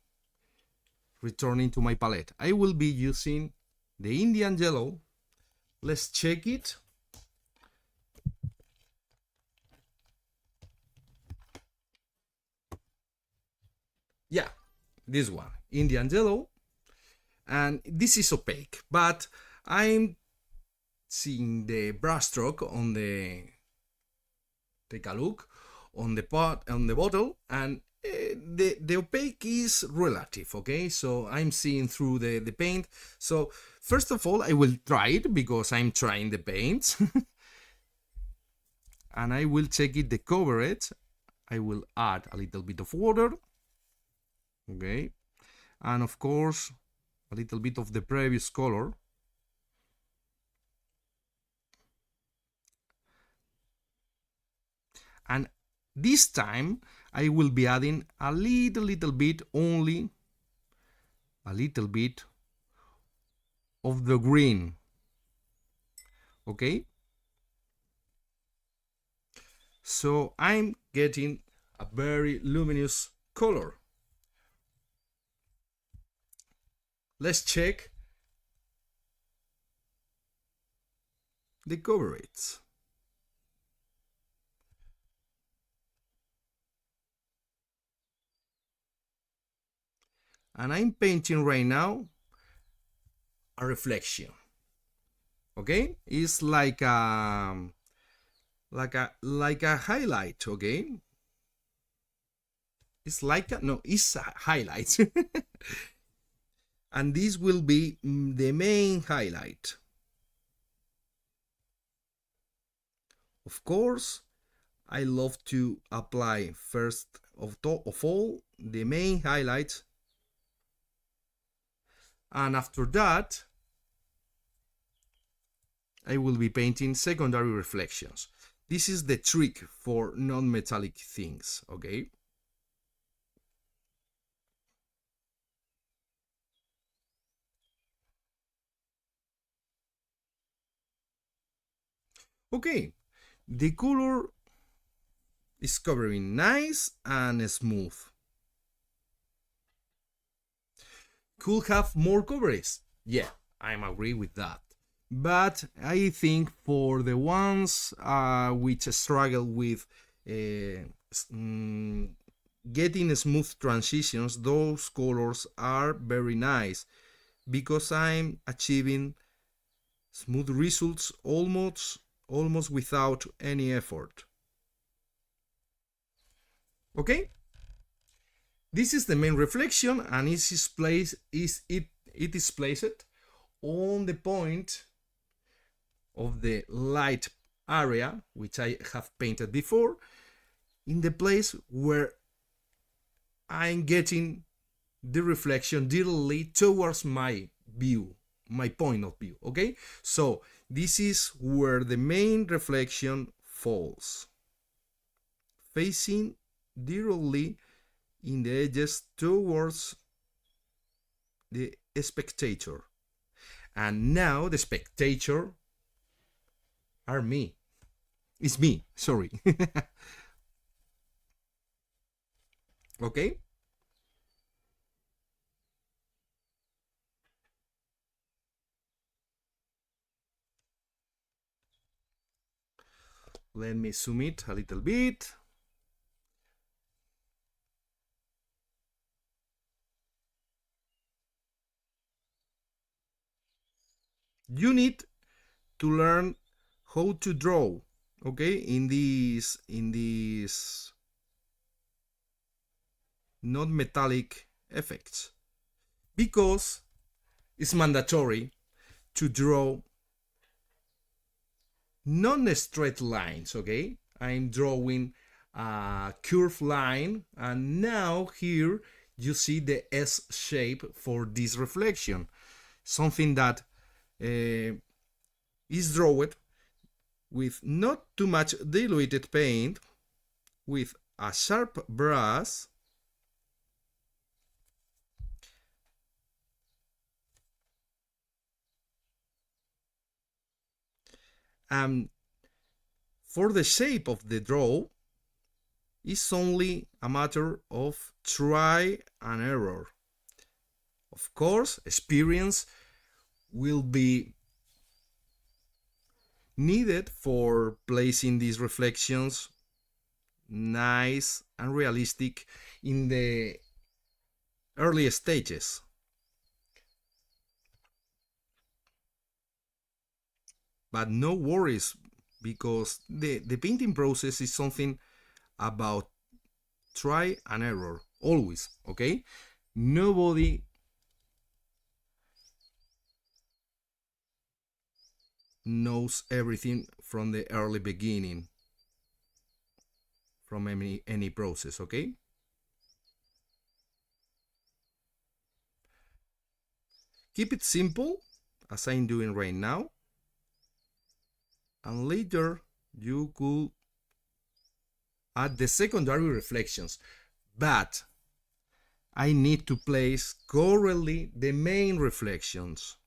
A: returning to my palette. I will be using the Indian yellow. Let's check it. Yeah, this one, Indian yellow, and this is opaque, but I'm seeing the brushstroke on the take a look on the pot on the bottle, and the opaque is relative. Okay, so I'm seeing through the paint. So first of all I will try it because I'm trying the paints. And I will check it the coverage. I will add a little bit of water. Okay, and of course a little bit of the previous color. And this time I will be adding a little bit, only a little bit of the green. Okay, so I'm getting a very luminous color. Let's check the coverage. And I'm painting right now a reflection. Okay, it's like a highlight. Okay, it's like a no, it's a highlight. And this will be the main highlight. Of course, I love to apply first of all the main highlights, and after that I will be painting secondary reflections. This is the trick for non-metallic things. Okay, okay, the color is covering nice and smooth. Could have more coverage. Yeah, I'm agree with that. But I think for the ones which struggle with getting smooth transitions, those colors are very nice because I'm achieving smooth results almost without any effort. Okay, this is the main reflection, and it is placed on the point of the light area which I have painted before, in the place where I'm getting the reflection directly towards my view, my point of view. Okay, so this is where the main reflection falls, facing directly in the edges towards the spectator. And now the spectator are me. It's me, sorry. Okay, let me zoom it a little bit. You need to learn how to draw, okay, in these non metallic effects, because it's mandatory to draw non-straight lines. Okay, I'm drawing a curved line, and now here you see the S shape for this reflection, something that is drawn with not too much diluted paint, with a sharp brush and for the shape of the draw, it's only a matter of try and error. Of course, experience will be needed for placing these reflections nice and realistic in the early stages. But no worries, because the painting process is something about try and error always, okay? Nobody knows everything from the early beginning from any process, okay? Keep it simple, as I'm doing right now, and later you could add the secondary reflections. But I need to place correctly the main reflections.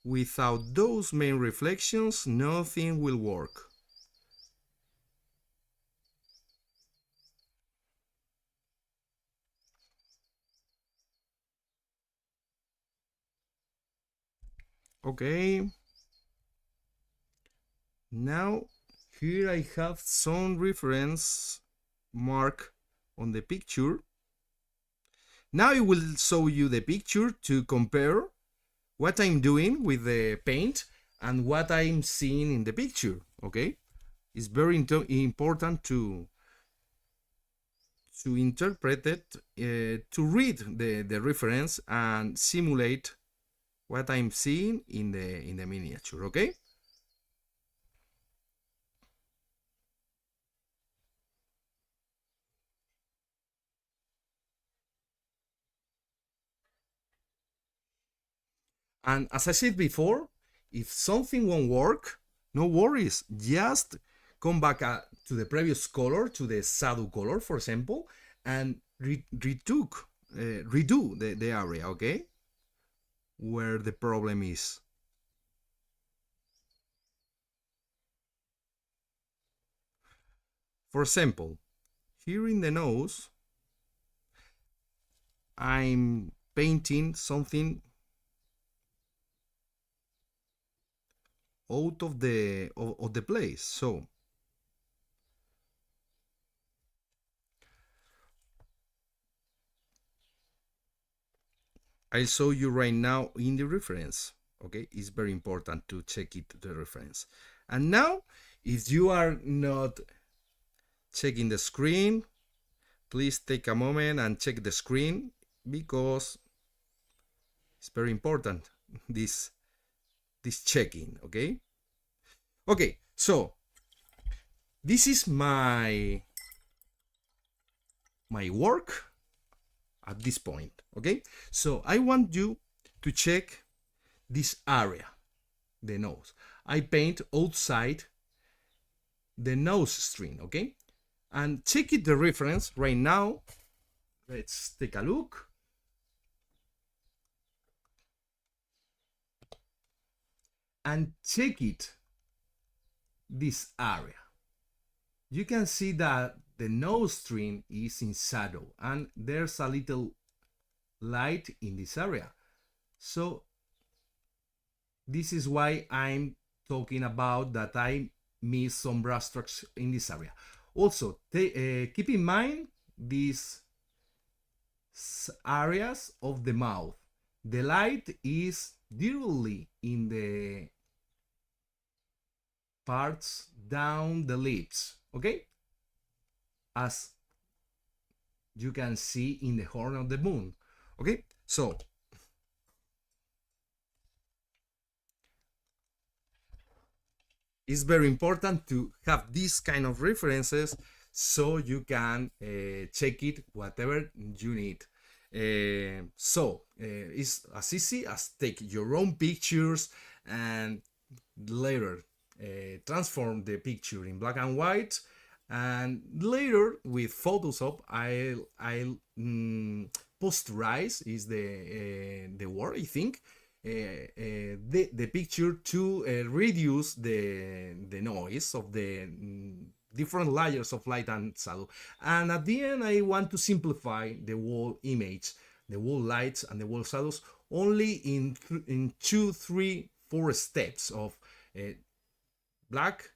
A: Without those main reflections, nothing will work. Okay. Now, here I have some reference mark on the picture. Now I will show you the picture to compare what I'm doing with the paint and what I'm seeing in the picture, okay? It's very important to interpret it, to read the reference and simulate what I'm seeing in the miniature, okay? And as I said before, if something won't work, no worries. Just come back to the previous color, to the shadow color, for example, and redo the area, okay? Where the problem is. For example, here in the nose, I'm painting something out of the place. So I'll show you right now in the reference. Okay, it's very important to check it the reference. And now, if you are not checking the screen, please take a moment and check the screen, because it's very important this checking. Okay, so this is my work at this point. Okay, so I want you to check this area, the nose. I paint outside the nose string, okay? And check it the reference right now. Let's take a look. And check it, this area. You can see that the nose string is in shadow and there's a little light in this area. So this is why I'm talking about that I miss some brush strokes in this area. Also, keep in mind these areas of the mouth. The light is directly in the parts down the lips, okay? As you can see in the horn of the moon, okay? So it's very important to have these kind of references so you can check it whatever you need. It's as easy as take your own pictures and later transform the picture in black and white, and later with Photoshop I'll posterize is the word, I think, the picture to reduce the noise of the different layers of light and shadow. And at the end, I want to simplify the whole image, the whole lights and the whole shadows, only in 2, 3, 4 steps of black,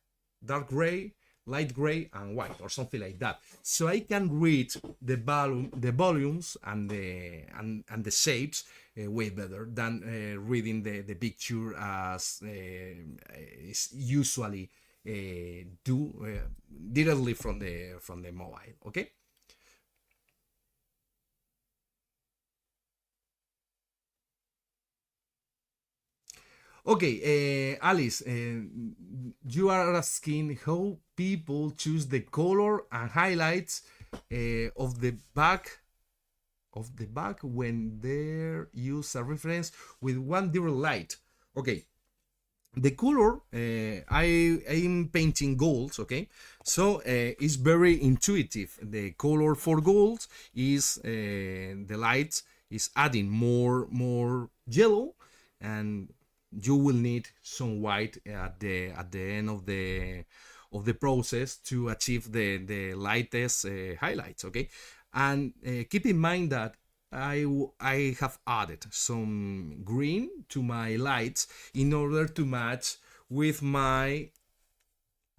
A: dark gray, light gray, and white, or something like that. So I can read the volumes and the shapes way better than reading the picture as is usually do directly from the mobile. Okay. Okay, Alice, you are asking how people choose the color and highlights of the back when they use a reference with one direct light. Okay, the color, I'm painting golds, okay, so it's very intuitive. The color for golds is the light is adding more yellow, and you will need some white at the end of the process to achieve the lightest highlights. Okay, and keep in mind that I have added some green to my lights in order to match with my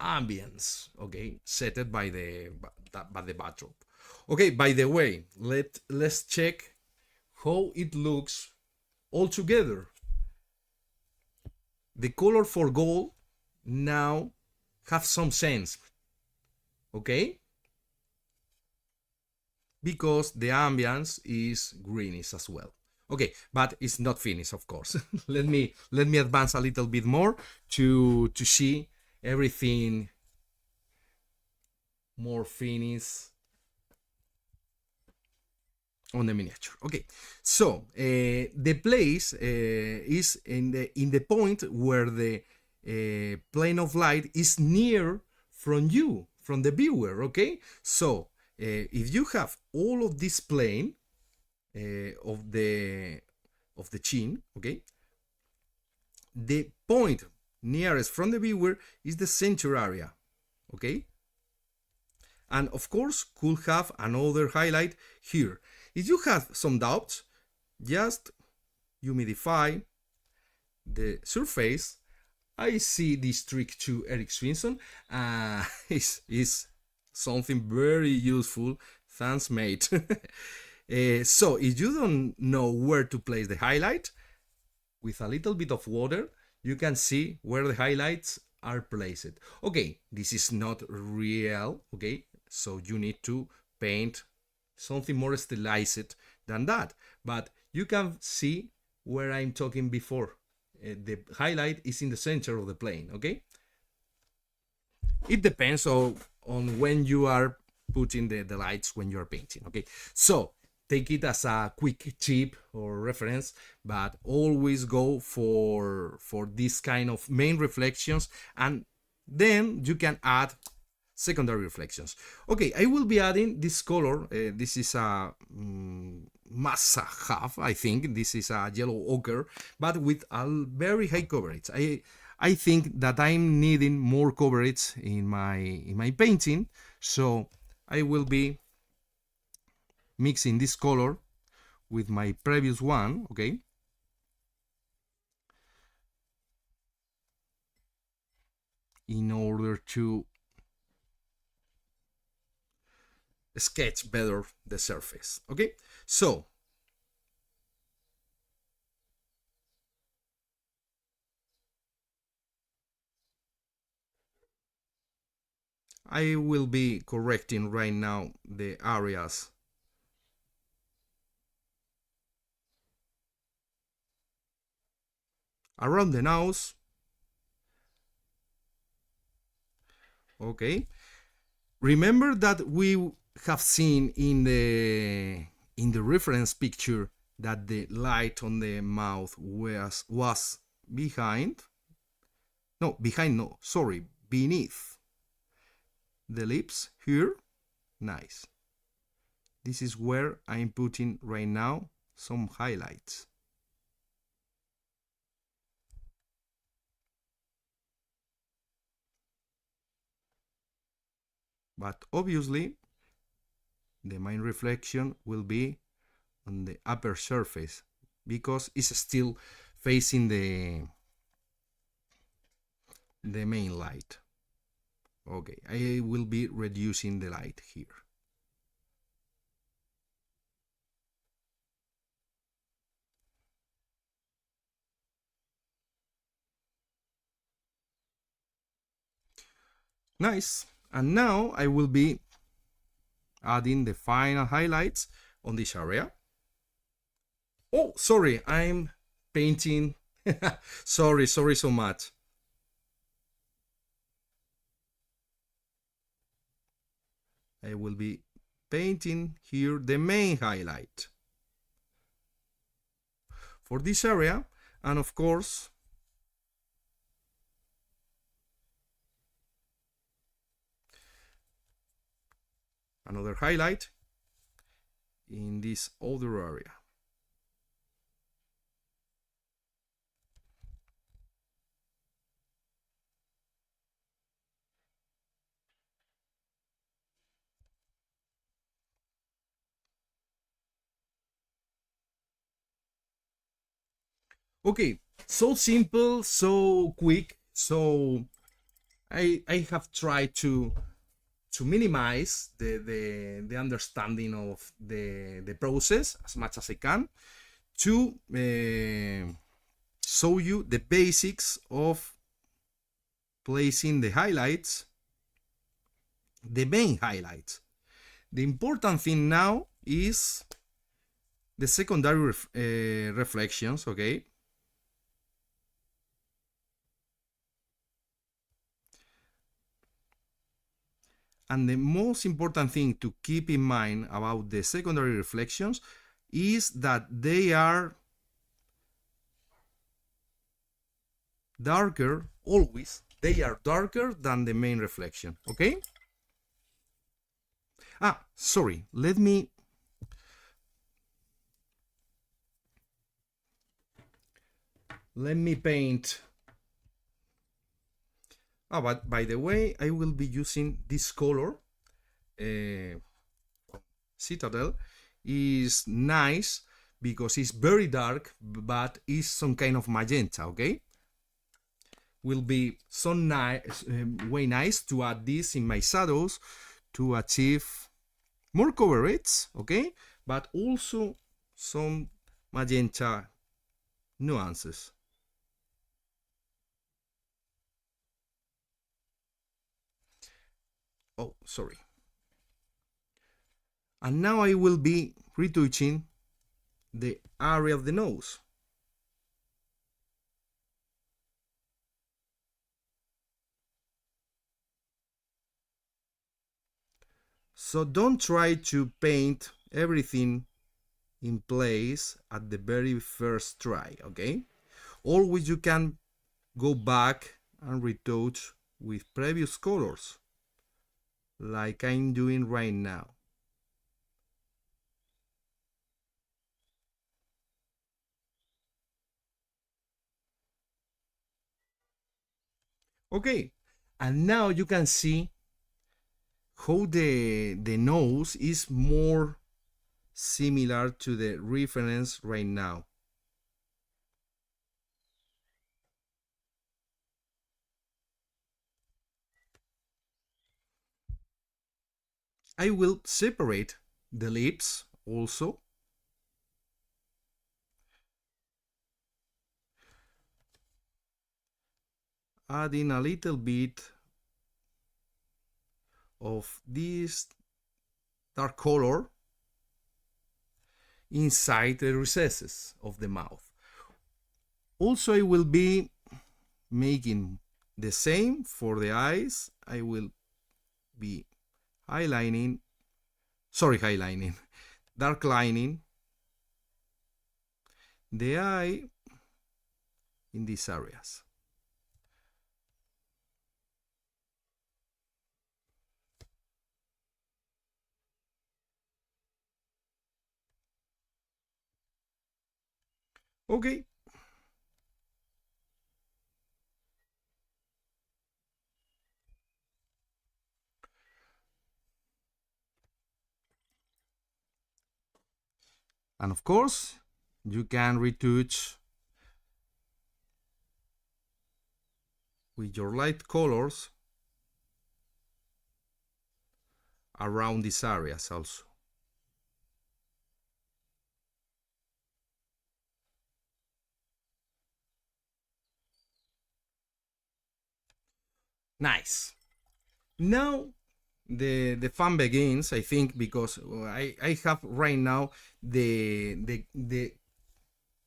A: ambience, okay, set it by the backdrop. Okay, by the way, let's check how it looks all together. The color for gold now have some sense, okay, because the ambience is greenish as well. Okay, but it's not finished, of course. let me advance a little bit more to see everything more finished on the miniature. Okay, so the place is in the point where the plane of light is near from you, from the viewer. Okay, so if you have all of this plane of the chin, okay, the point nearest from the viewer is the center area. Okay, and of course could have another highlight here. If you have some doubts, just humidify the surface. I see this trick to Eric Swinson. Is something very useful. Thanks, mate. So if you don't know where to place the highlight, with a little bit of water, you can see where the highlights are placed. Okay, this is not real, okay? So you need to paint something more stylized than that. But you can see where I'm talking before. The highlight is in the center of the plane, okay? It depends on when you are putting the lights when you're painting, okay? So take it as a quick tip or reference, but always go for this kind of main reflections, and then you can add secondary reflections. Okay, I will be adding this color. This is a must have, I think. This is a yellow ochre, but with a very high coverage. I think that I'm needing more coverage in my painting, so I will be mixing this color with my previous one, okay? In order to sketch better the surface, okay? So I will be correcting right now the areas around the nose, okay? Remember that we have seen in the reference picture that the light on the mouth was behind. no, behind, no, sorry, beneath the lips here. Nice. This is where I'm putting right now some highlights. But obviously, the main reflection will be on the upper surface because it's still facing the main light. Okay, I will be reducing the light here. Nice. And now I will be adding the final highlights on this area. Oh, sorry, I'm painting. Sorry so much. I will be painting here the main highlight for this area, and of course another highlight in this other area. Okay, so simple, so quick. So I have tried to minimize the understanding of the process as much as I can to show you the basics of placing the highlights, the main highlights. The important thing now is the secondary reflections, okay? And the most important thing to keep in mind about the secondary reflections is that they are darker, always. They are darker than the main reflection, okay? Ah, sorry, let me paint. Ah, but by the way, I will be using this color. Citadel is nice because it's very dark, but it's some kind of magenta, okay? Will be so nice, way nice to add this in my shadows to achieve more coverage, okay? But also some magenta nuances. Oh, sorry. And now I will be retouching the area of the nose. So don't try to paint everything in place at the very first try, okay? Always you can go back and retouch with previous colors, like I'm doing right now. Okay, and now you can see how the nose is more similar to the reference right now. I will separate the lips also. Adding a little bit of this dark color inside the recesses of the mouth. Also, I will be making the same for the eyes. I will be highlighting, dark lining the eye in these areas. Okay. And of course, you can retouch with your light colors around these areas also. Nice. Now the fun begins, I think, because I have right now the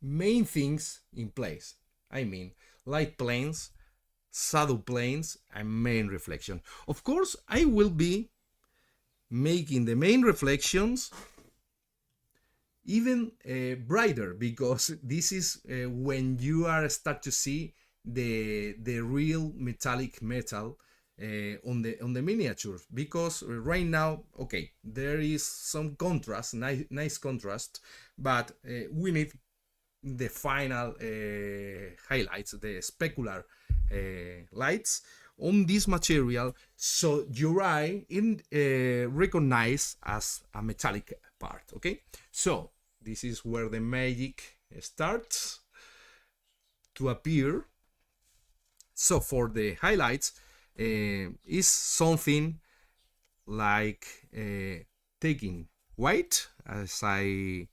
A: main things in place. I mean, light planes, shadow planes, and main reflection. Of course, I will be making the main reflections even brighter, because this is when you are start to see the real metallic metal on the miniatures, because right now, okay, there is some contrast, nice contrast, but we need the final highlights, the specular lights on this material, so your eye in recognize as a metallic part. Okay, so this is where the magic starts to appear. So for the highlights, is something like taking white, as I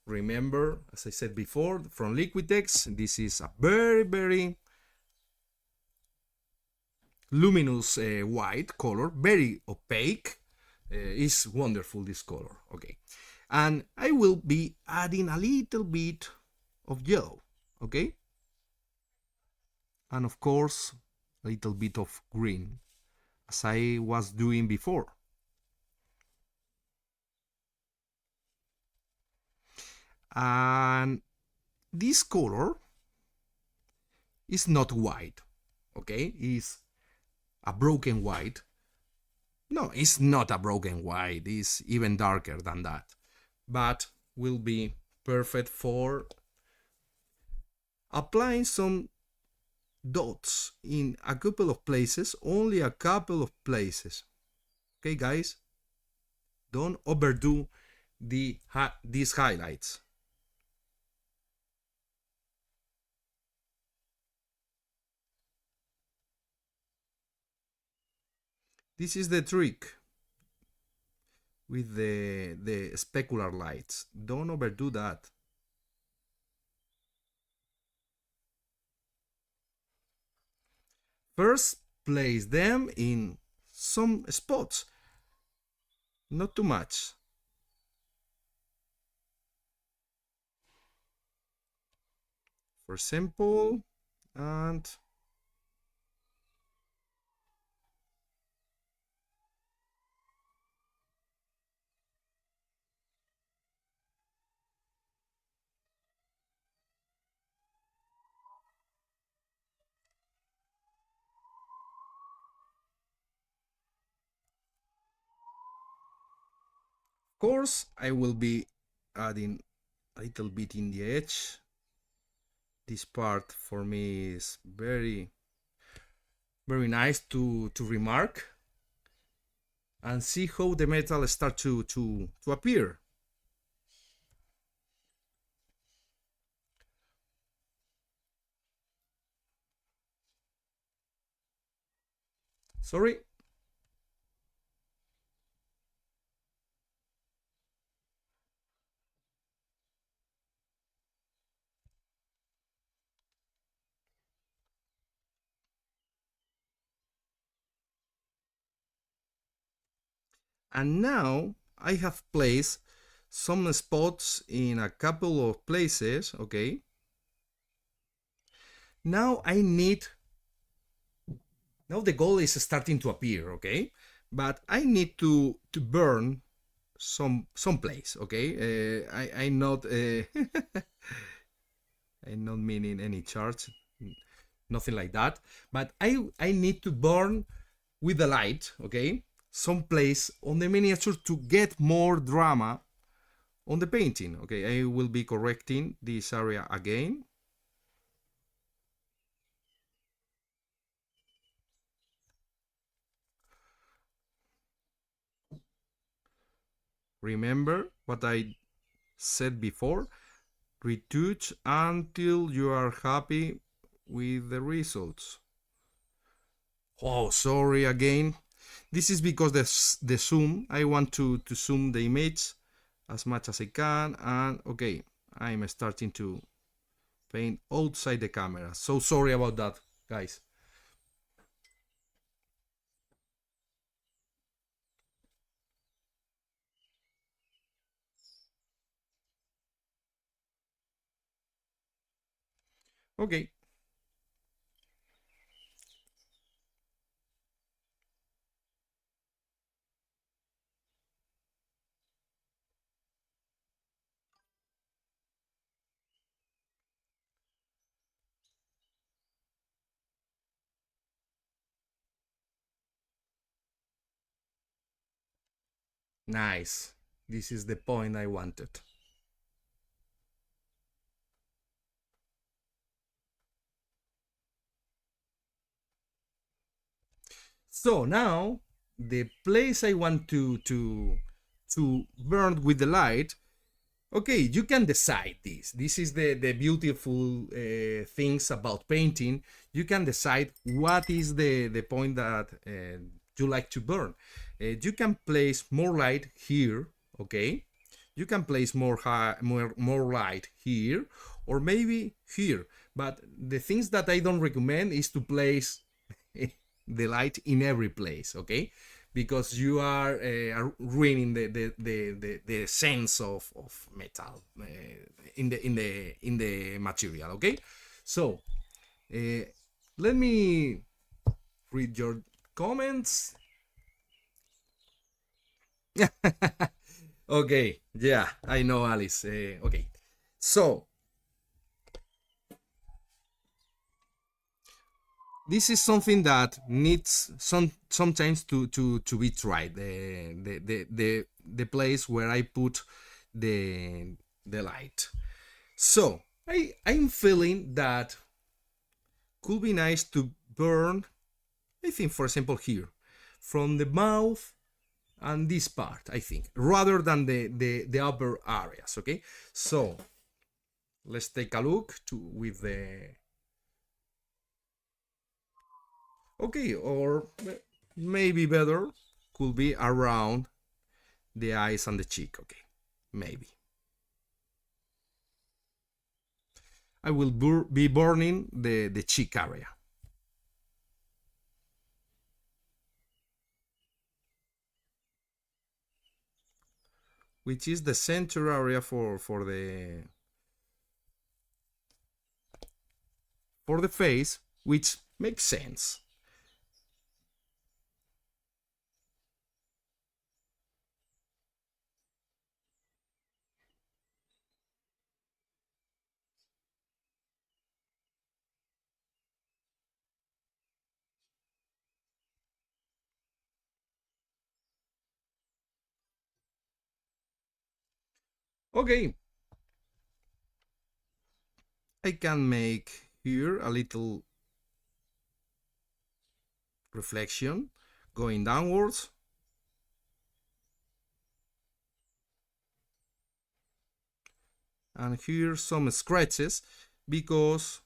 A: remember, as I said before, from Liquitex. This is a very luminous white color, very opaque. It's wonderful, this color. Okay, and I will be adding a little bit of yellow. Okay, and of course a little bit of green, as I was doing before. And this color is not white. Okay, it's a broken white. No, it's not a broken white, it's even darker than that, but will be perfect for applying some dots in a couple of places, only a couple of places. Okay, guys, don't overdo these highlights. This is the trick with the specular lights. Don't overdo that. First, place them in some spots, not too much. For example, and of course, I will be adding a little bit in the edge. This part for me is very nice to remark and see how the metal start to appear. Sorry. And now I have placed some spots in a couple of places. Okay, now I need, now the goal is starting to appear. Okay, but I need to burn some place. Okay, I not I'm not meaning any charge, nothing like that, but I need to burn with the light. Okay, some place on the miniature to get more drama on the painting. Okay, I will be correcting this area again. Remember what I said before, retouch until you are happy with the results. Oh, sorry again. This is because the zoom, I want to zoom the image as much as I can, and okay, I'm starting to paint outside the camera. So sorry about that, guys. Okay, nice. This is the point I wanted. So now the place I want to burn with the light. Okay, you can decide this. This is the beautiful things about painting. You can decide what is the point that you like to burn. You can place more light here, okay? You can place more light here, or maybe here. But the things that I don't recommend is to place the light in every place, okay? Because you are ruining the sense of metal in the material, okay? So uh, let me read your comments. Okay, yeah, I know, Alice. Okay, so this is something that needs sometimes to be tried. The place where I put the light. So I'm feeling that could be nice to burn. I think, for example, here from the mouth and this part. I think rather than the upper areas. Okay, so let's take a look to with the okay, or maybe better could be around the eyes and the cheek. Okay, maybe I will be burning the cheek area, which is the center area for the face, which makes sense. Okay, I can make here a little reflection going downwards, and here some scratches because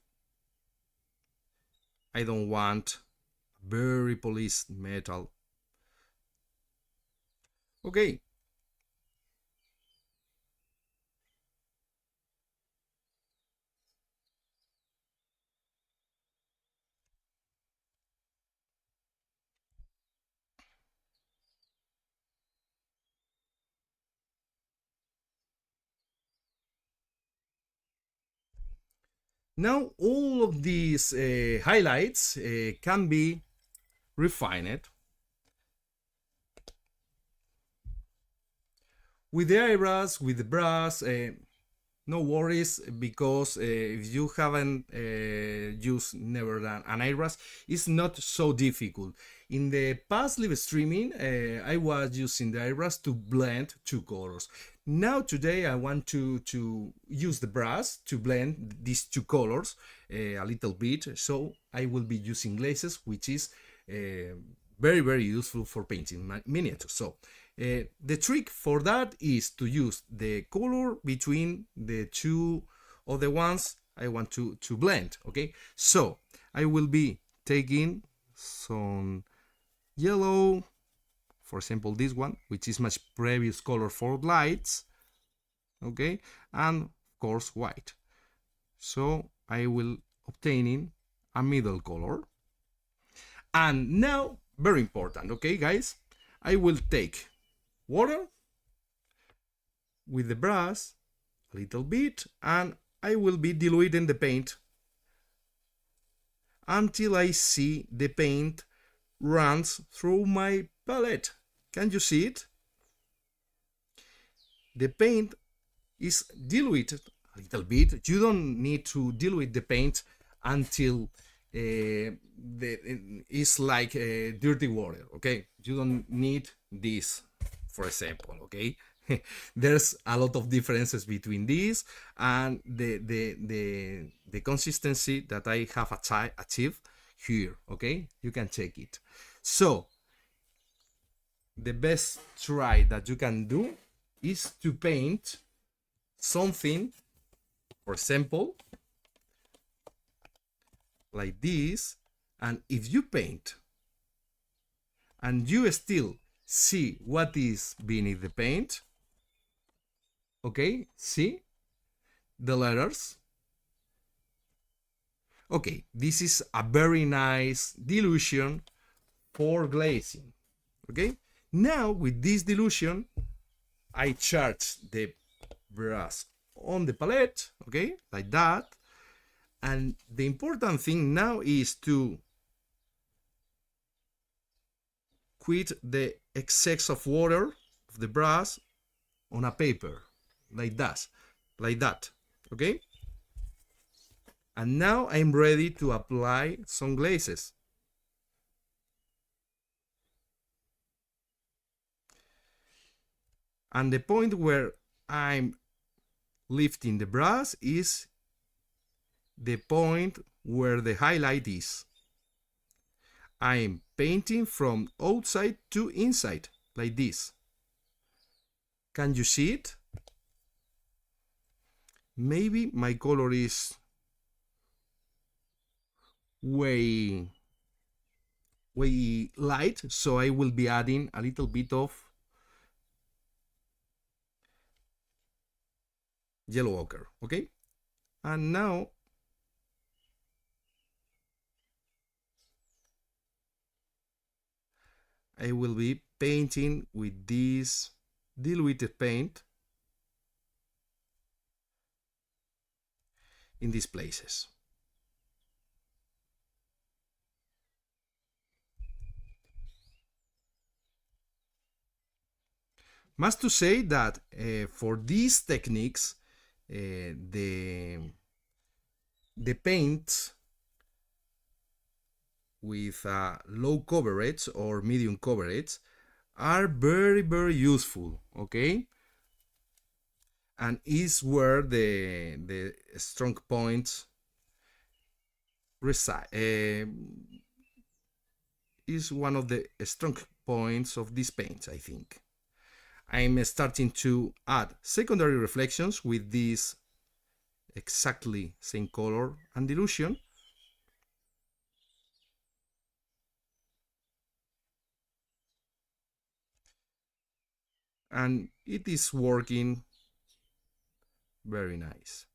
A: I don't want very polished metal. Okay, now all of these highlights can be refined with the eyebrows, with the brush. No worries, because if you haven't use never an airbrush. It's not so difficult. In the past live streaming, I was using the airbrush to blend two colors. Now today I want to use the brush to blend these two colors a little bit. So I will be using glazes, which is very useful for painting miniatures. So the trick for that is to use the color between the two of the ones I want to blend. Okay, so I will be taking some yellow, for example this one, which is my previous color for lights, okay, and of course white. So I will obtaining a middle color. And now, very important, okay guys, I will take water with the brush a little bit, and I will be diluting the paint until I see the paint runs through my palette. Can you see it? The paint is diluted a little bit. You don't need to dilute the paint until it's like dirty water, okay? You don't need this, for example, okay? There's a lot of differences between these and the consistency that I have achieved here, okay? You can check it. So the best try that you can do is to paint something, for example, like this, and if you paint and you still see what is beneath the paint, okay, see the letters. Okay, this is a very nice dilution for glazing. Okay, now with this dilution I charge the brush on the palette, okay, like that. And the important thing now is to quit the excess of water of the brush on a paper, like that, okay? And now I'm ready to apply some glazes. And the point where I'm lifting the brush is the point where the highlight is. I'm painting from outside to inside, like this. Can you see it? Maybe my color is way light, so I will be adding a little bit of yellow ochre, okay? And now I will be painting with this diluted paint in these places. Must to say that for these techniques, the paint with low coverage or medium coverage are very useful, okay? And is where the strong points reside. Is one of the strong points of this paint, I think. I'm starting to add secondary reflections with this exactly same color and dilution. And it is working very nice.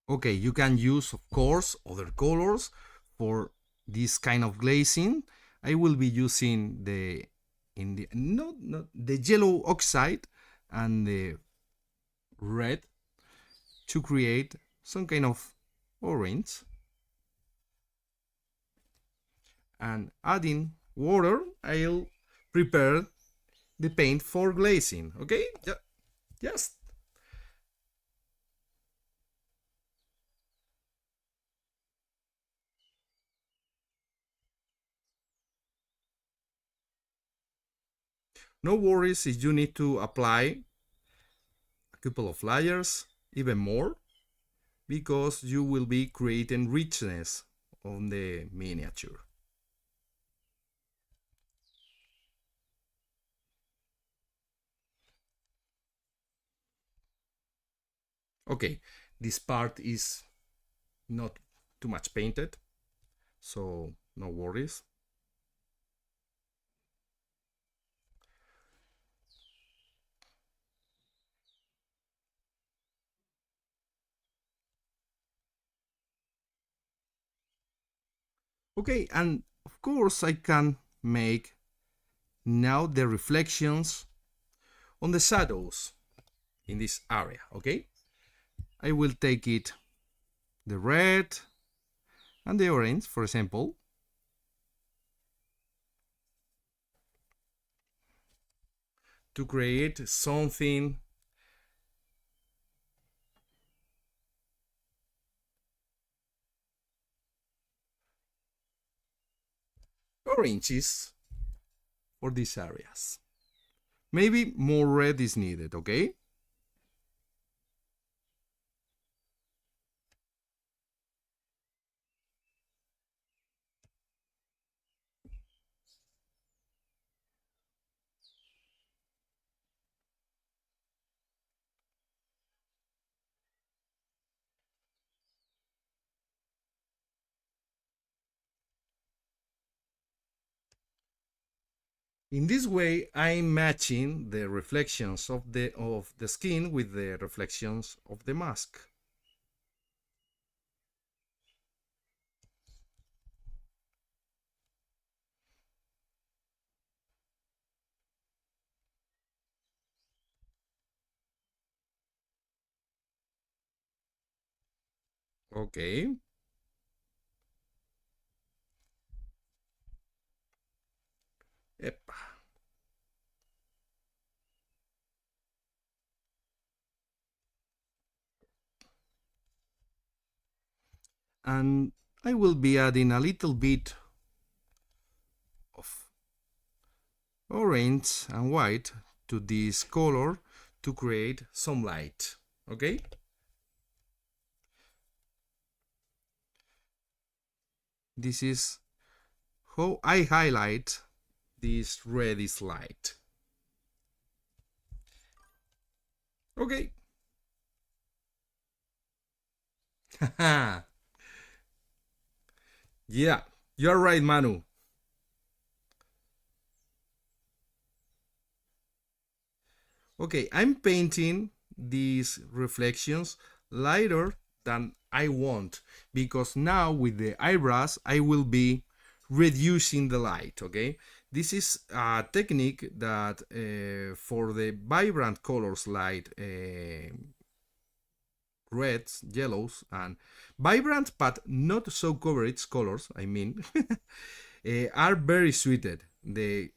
A: Okay, you can use, of course, other colors for this kind of glazing, I will be using the in the not the yellow oxide and the red to create some kind of orange, and adding water I'll prepare the paint for glazing. Okay, just no worries if you need to apply a couple of layers, even more, because you will be creating richness on the miniature. Okay, this part is not too much painted, so no worries. Okay, and of course I can make now the reflections on the shadows in this area. Okay, I will take it the red and the orange, for example, to create something oranges for these areas. Maybe more red is needed. Okay, in this way I'm matching the reflections of the skin with the reflections of the mask. Okay, yep. And I will be adding a little bit of orange and white to this color to create some light. Okay, this is how I highlight this reddish light. Okay. Yeah, you're right, Manu. Okay, I'm painting these reflections lighter than I want, because now with the eyebrush I will be reducing the light. Okay, this is a technique that for the vibrant colors like reds, yellows, and vibrant but not so coverage colors, I mean, are very suited. The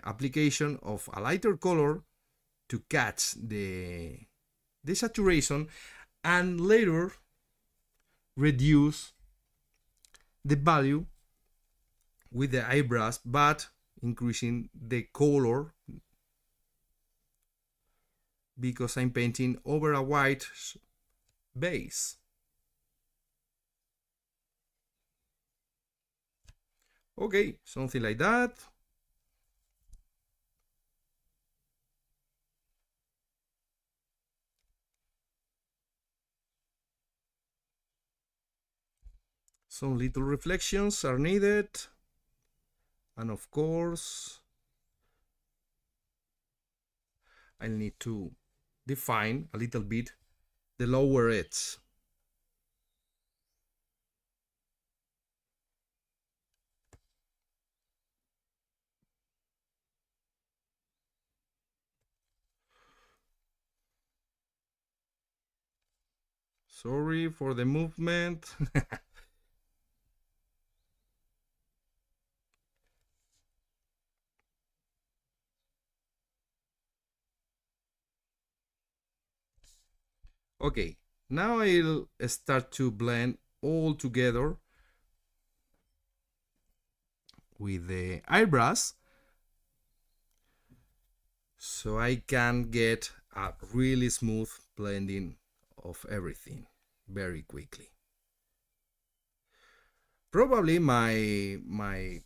A: application of a lighter color to catch the saturation and later reduce the value with the eyebrush, but increasing the color because I'm painting over a white base. Okay, something like that. Some little reflections are needed, and of course I need to define a little bit the lower edge. Sorry for the movement. Okay, now I'll start to blend all together with the eyebrows so I can get a really smooth blending of everything very quickly. Probably my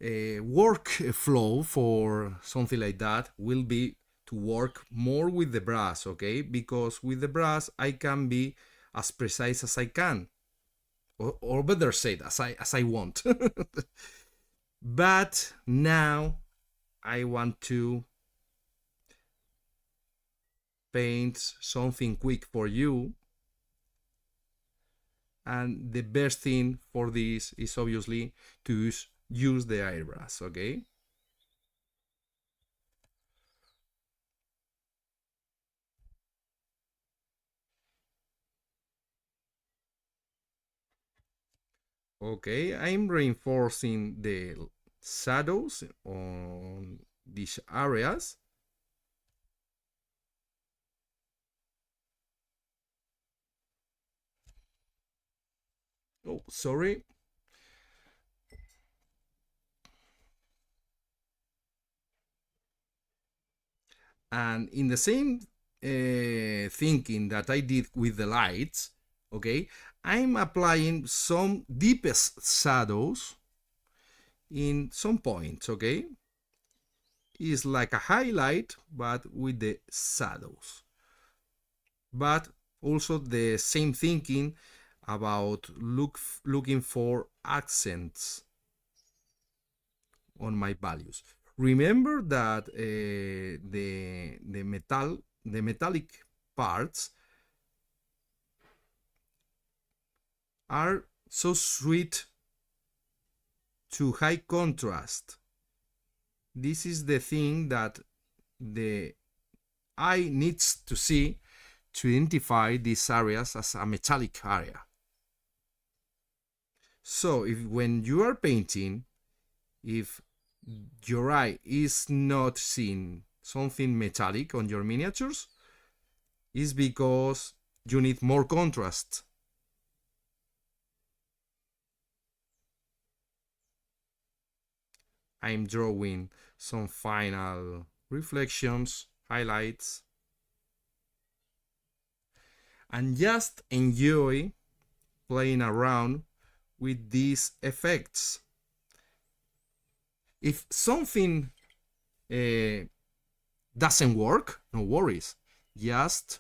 A: workflow for something like that will be to work more with the brush, okay? Because with the brush I can be as precise as I can, or better said, as I want. But now I want to paint something quick for you, and the best thing for this is obviously to use the airbrush, okay? Okay, I'm reinforcing the shadows on these areas. Oh, sorry. And in the same thinking that I did with the lights, okay, I'm applying some deepest shadows in some points, okay? It's like a highlight, but with the shadows. But also the same thinking about looking for accents on my values. Remember that the metallic parts are so sweet to high contrast. This is the thing that the eye needs to see to identify these areas as a metallic area. So if when you are painting, if your eye is not seeing something metallic on your miniatures, is because you need more contrast. I'm drawing some final reflections, highlights, and just enjoy playing around with these effects. If something uh, doesn't work, no worries. Just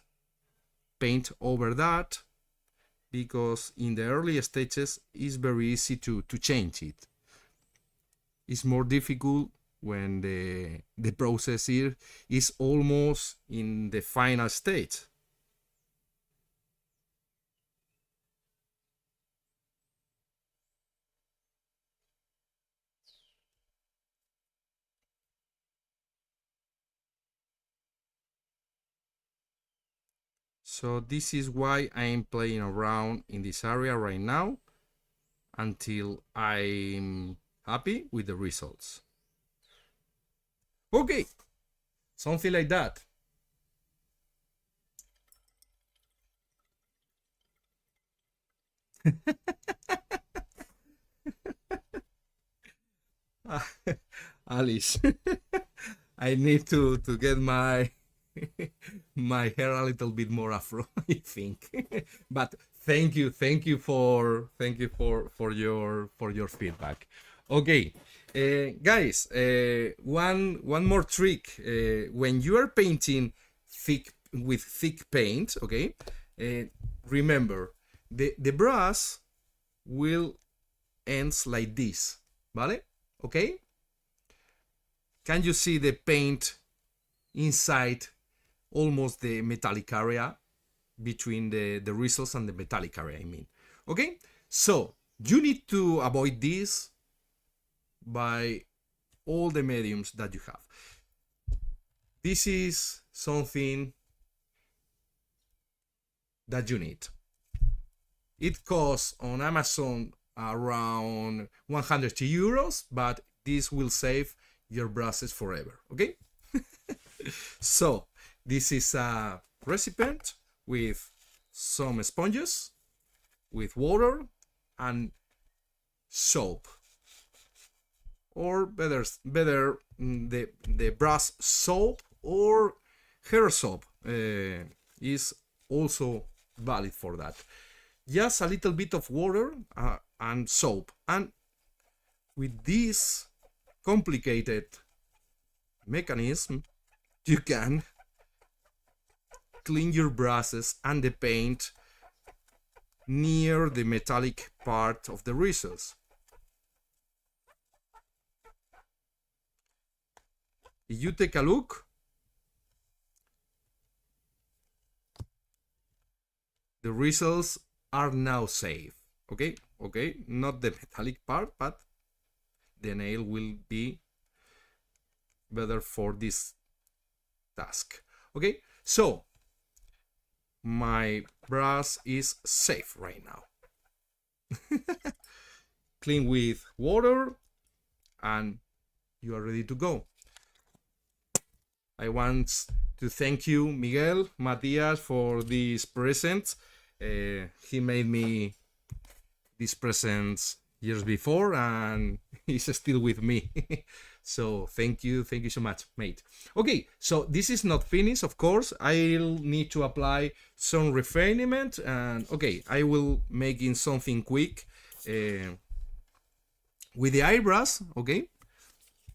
A: paint over that, because in the early stages it's very easy to change it. It's more difficult when the process here is almost in the final stage. So this is why I'm playing around in this area right now until I'm happy with the results. Okay, something like that. Alice, I need to get my my hair a little bit more afro, I think. But thank you for your feedback. Okay, guys, one more trick. When you are painting thick paint, okay, remember the brush will ends like this, ¿vale? Okay. Can you see the paint inside almost the metallic area, between the results and the metallic area, I mean. Okay, so you need to avoid this by all the mediums that you have. This is something that you need. It costs on Amazon around 100 euros, but this will save your brushes forever, okay? So this is a recipient with some sponges, with water and soap, or better the brush soap or hair soap is also valid for that. Just a little bit of water and soap, and with this complicated mechanism you can clean your brushes and the paint near the metallic part of the results. If you take a look, the results are now safe. Okay, not the metallic part, but the nail will be better for this task. Okay, so my brush is safe right now. Clean with water and you are ready to go. I want to thank you, Miguel Matias, for this present. He made me these presents years before and he's still with me. So thank you so much, mate. Okay, so this is not finished, of course. I'll need to apply some refinement, and okay, I will make in something quick with the eyebrows. Okay,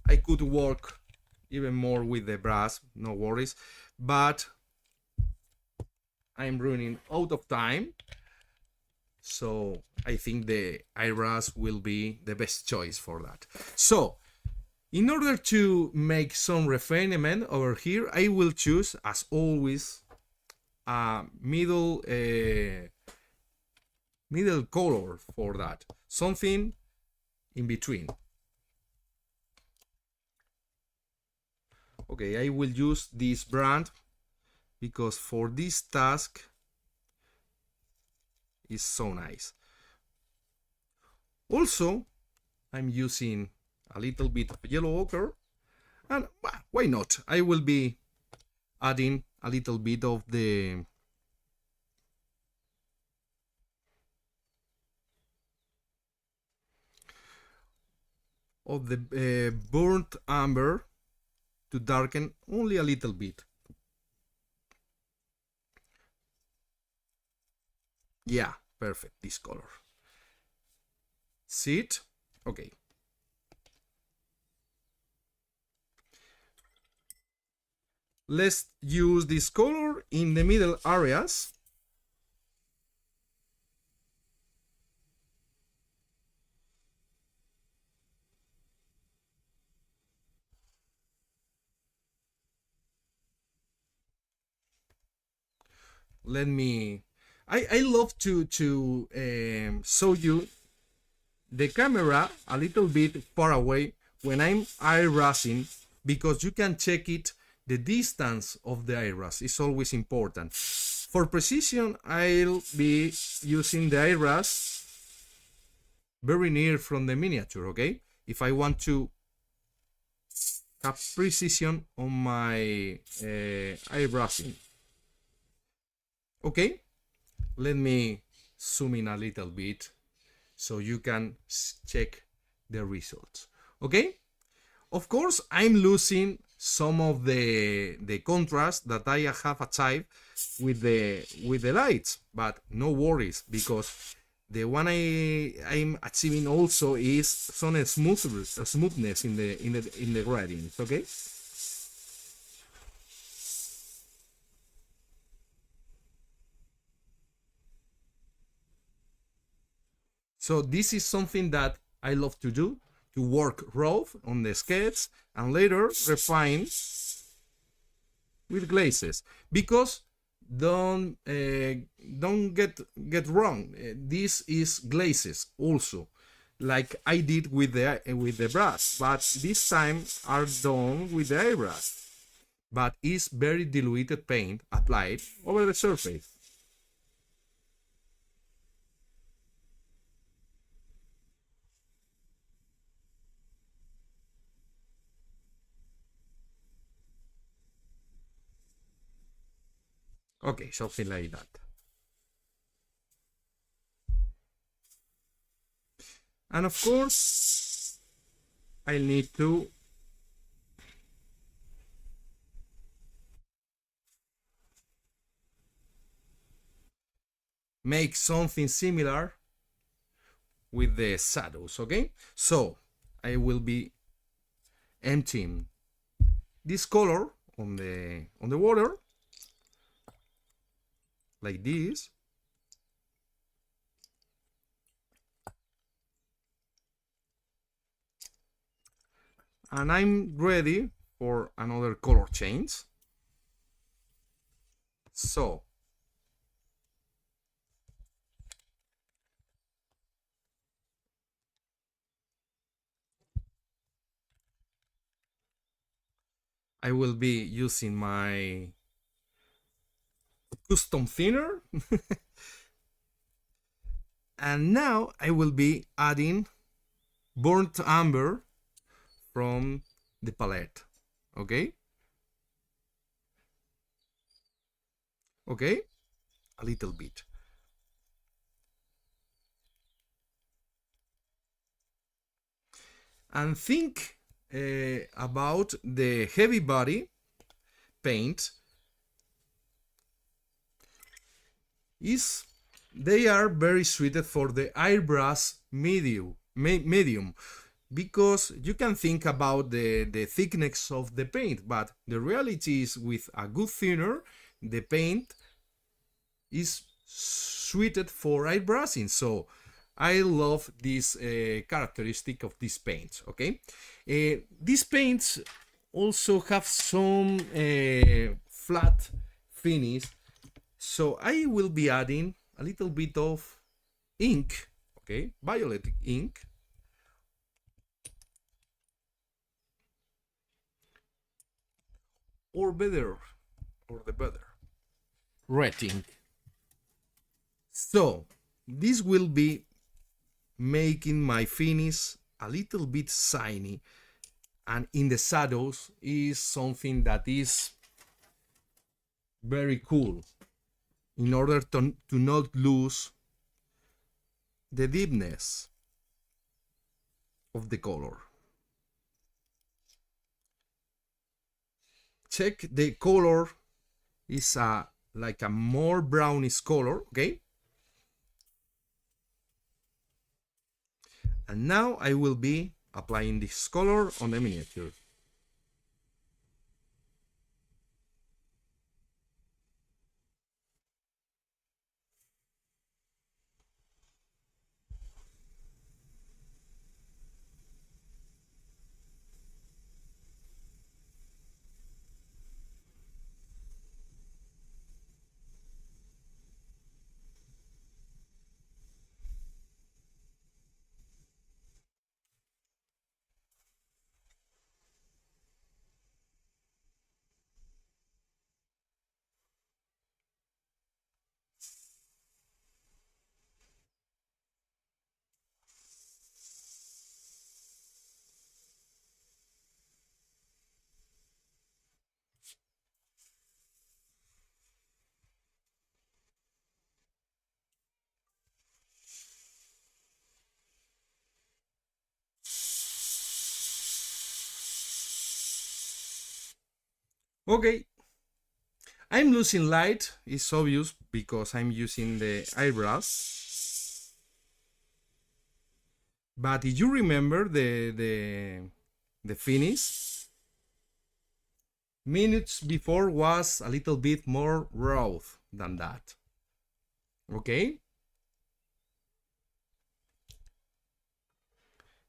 A: I could work even more with the brush, no worries, but I'm running out of time, so I think the eyebrows will be the best choice for that. So in order to make some refinement over here, I will choose, as always, a middle color for that, something in between. Okay, I will use this brand because for this task is so nice. Also, I'm using a little bit of yellow ochre, and why not? I will be adding a little bit of the burnt amber to darken only a little bit. Yeah, perfect, this color. See it? Okay. Let's use this color in the middle areas. Let me, I love to show you the camera a little bit far away when I'm airbrushing, because you can check it. The distance of the airbrush is always important. For precision, I'll be using the airbrush very near from the miniature, okay? If I want to have precision on my airbrushing. Okay, let me zoom in a little bit so you can check the results. Okay, of course I'm losing some of the contrast that I have achieved with the lights, but no worries, because the one I'm achieving also is some smoothness in the gradients. Okay. So this is something that I love to do, to work raw on the sketch and later refine with glazes. Because don't get wrong, this is glazes also, like I did with the brush, but this time are done with the airbrush, but it's very diluted paint applied over the surface. Okay, something like that. And of course, I need to make something similar with the shadows, okay? So I will be emptying this color on the water like this. And I'm ready for another color change. So I will be using my custom thinner. And now I will be adding burnt umber from the palette. Okay? Okay? A little bit. And think about the heavy body paint is they are very suited for the airbrush medium because you can think about the thickness of the paint, but the reality is with a good thinner the paint is suited for airbrushing. So I love this characteristic of this paint. Okay, these paints also have some flat finish, so I will be adding a little bit of ink, okay, violet ink, or better, or the better, red ink. So this will be making my finish a little bit shiny, and in the shadows is something that is very cool in order to not lose the deepness of the color. Check the color is like a more brownish color, okay? And now I will be applying this color on the miniature. Okay, I'm losing light, it's obvious because I'm using the eyebrows. But if you remember the finish, minutes before was a little bit more raw than that. Okay?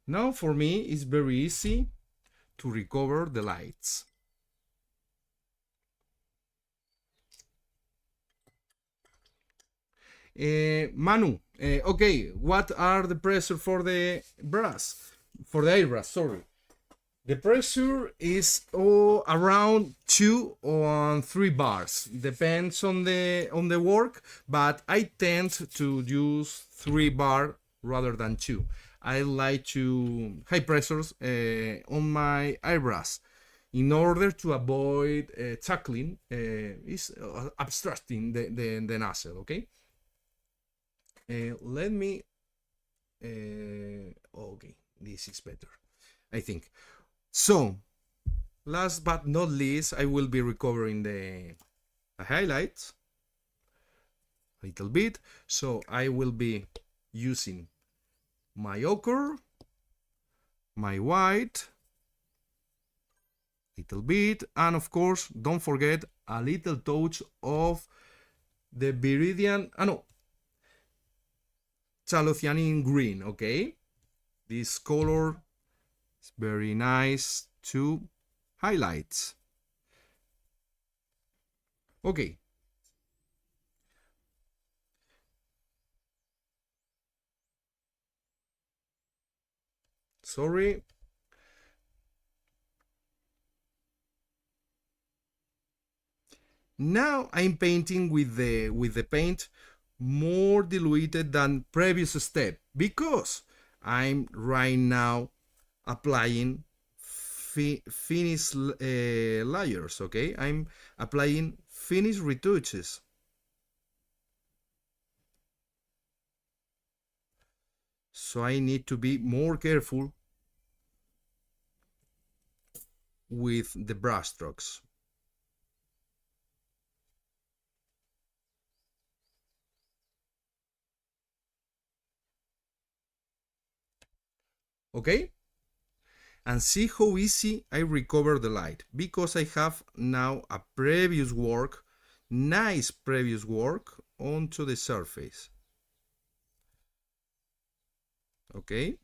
A: Now for me it's very easy to recover the lights. Manu, okay, what are the pressure for the brush? For the airbrush, sorry. The pressure is around 2 or 3 bars. Depends on the work, but I tend to use 3 bar rather than 2. I like to high pressures on my airbrush. in order to avoid tackling is abstracting the nozzle. Okay, let me okay, this is better, I think. So last but not least, I will be recovering the highlights a little bit. So I will be using my ochre, my white, little bit, and of course, don't forget a little touch of the Viridian, no, Chalothianine green, okay? This color is very nice to highlight. Okay. Sorry. Now I'm painting with the paint more diluted than previous step because I'm right now applying finish layers. Okay, I'm applying finish retouches. So I need to be more careful with the brush strokes. Okay, and see how easy I recover the light because I have now a previous work, nice previous work onto the surface. Okay,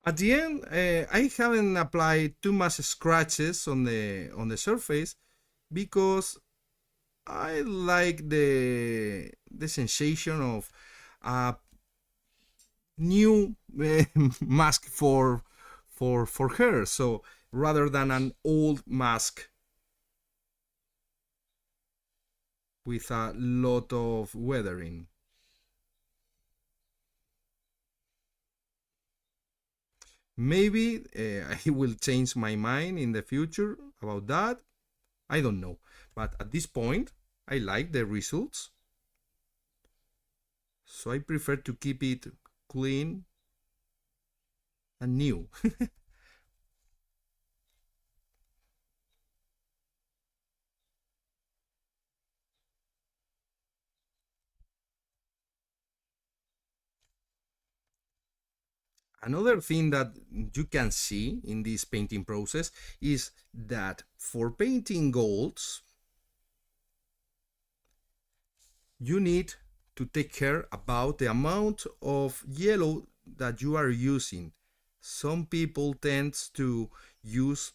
A: at the end, I haven't applied too much scratches on the surface because I like the sensation of a new mask for her. So rather than an old mask with a lot of weathering. Maybe I will change my mind in the future about that. I don't know. But at this point, I like the results. So I prefer to keep it clean and new. Another thing that you can see in this painting process is that for painting golds, you need to take care about the amount of yellow that you are using. Some people tend to use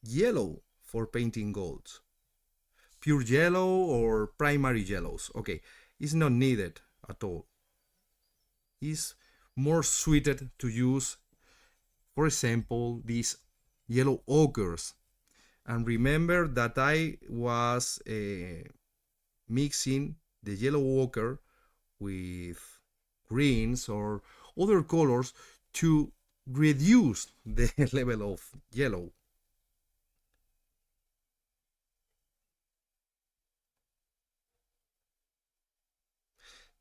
A: yellow for painting golds, pure yellow or primary yellows. Okay, it's not needed at all. It's more suited to use, for example, these yellow ochres. And remember that I was mixing the yellow ochre with greens or other colors to reduce the level of yellow.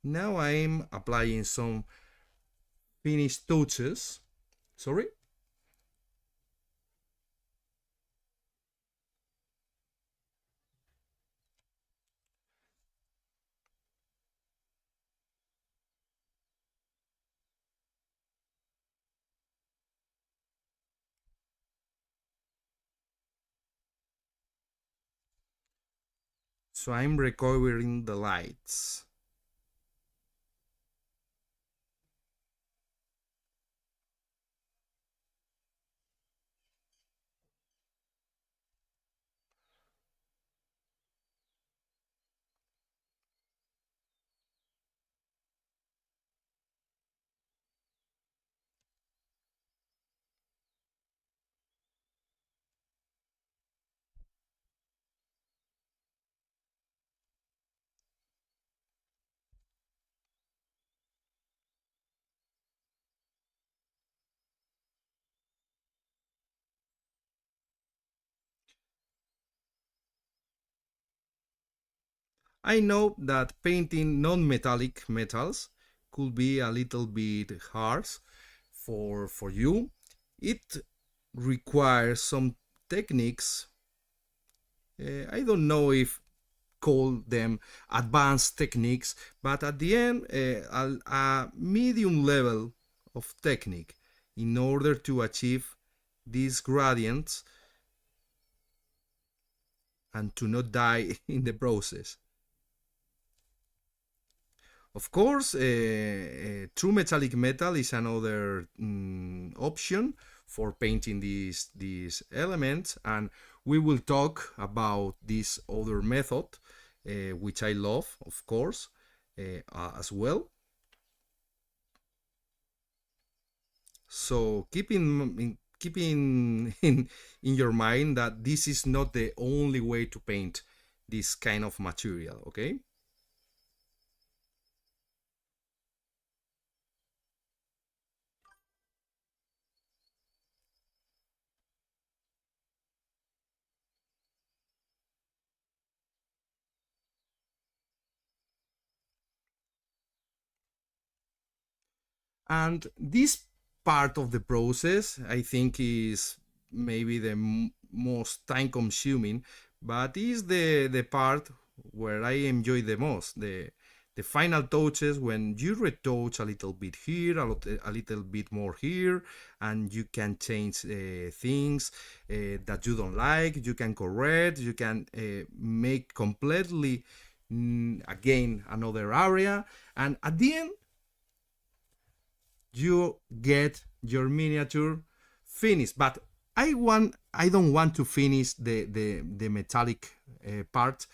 A: Now I'm applying some finished touches. Sorry? So I'm recovering the lights. I know that painting non-metallic metals could be a little bit hard for you. It requires some techniques. I don't know if call them advanced techniques, but at the end, a medium level of technique in order to achieve these gradients and to not die in the process. Of course, true metallic metal is another option for painting these elements, and we will talk about this other method, which I love, of course, as well. So keeping in your mind that this is not the only way to paint this kind of material, okay? And this part of the process, I think, is maybe the most time consuming, but is the part where I enjoy the most. The final touches when you retouch a little bit here, a little bit more here, and you can change things that you don't like, you can correct, you can make completely again another area, and at the end you get your miniature finished. But I don't want to finish the metallic part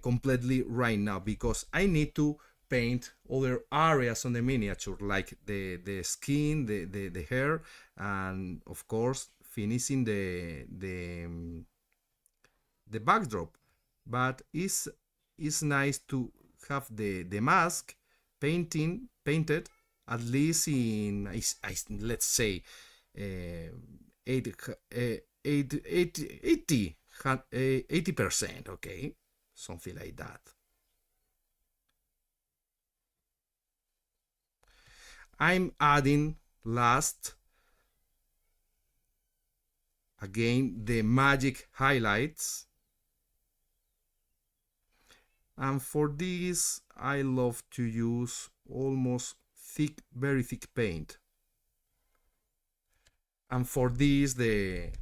A: completely right now, because I need to paint other areas on the miniature, like the skin, the hair, and of course finishing the backdrop. But it's nice to have the mask painted at least in let's say uh, 8, 80%, okay, something like that. I'm adding last again the magic highlights, and for this I love to use almost thick, very thick paint. And for this the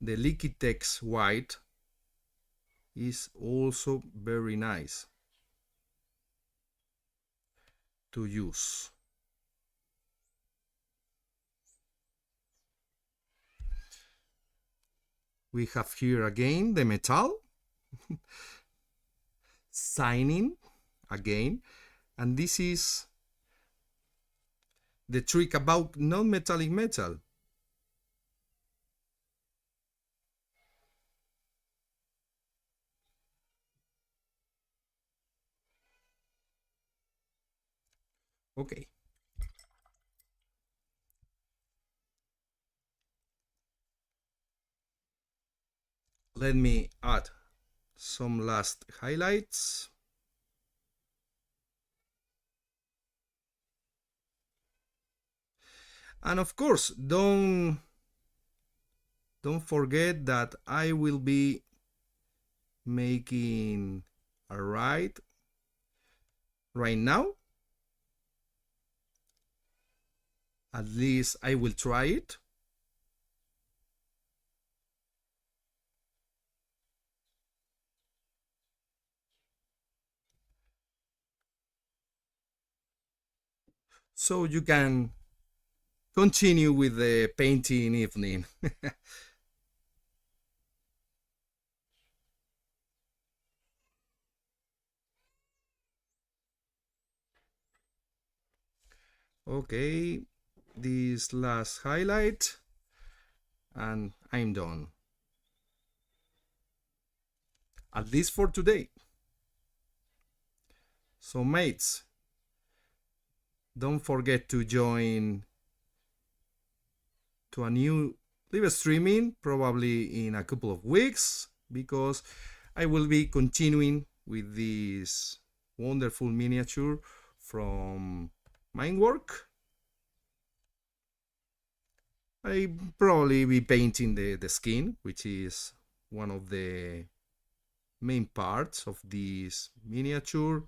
A: Liquitex white is also very nice to use. We have here again the metal signing again, and this is the trick about non-metallic metal. Okay, let me add some last highlights. And of course, don't forget that I will be making a ride right now. At least I will try it. so you can continue with the painting evening. Okay, this last highlight, and I'm done. At least for today. So, mates, don't forget to join to a new live streaming probably in a couple of weeks because I will be continuing with this wonderful miniature from Mindwork. I probably be painting the skin, which is one of the main parts of this miniature.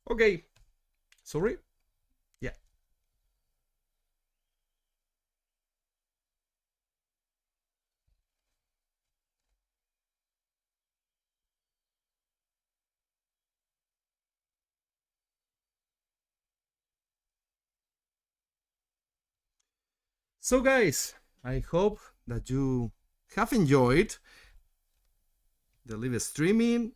A: Okay, sorry. Yeah. So, guys, I hope that you have enjoyed the live streaming.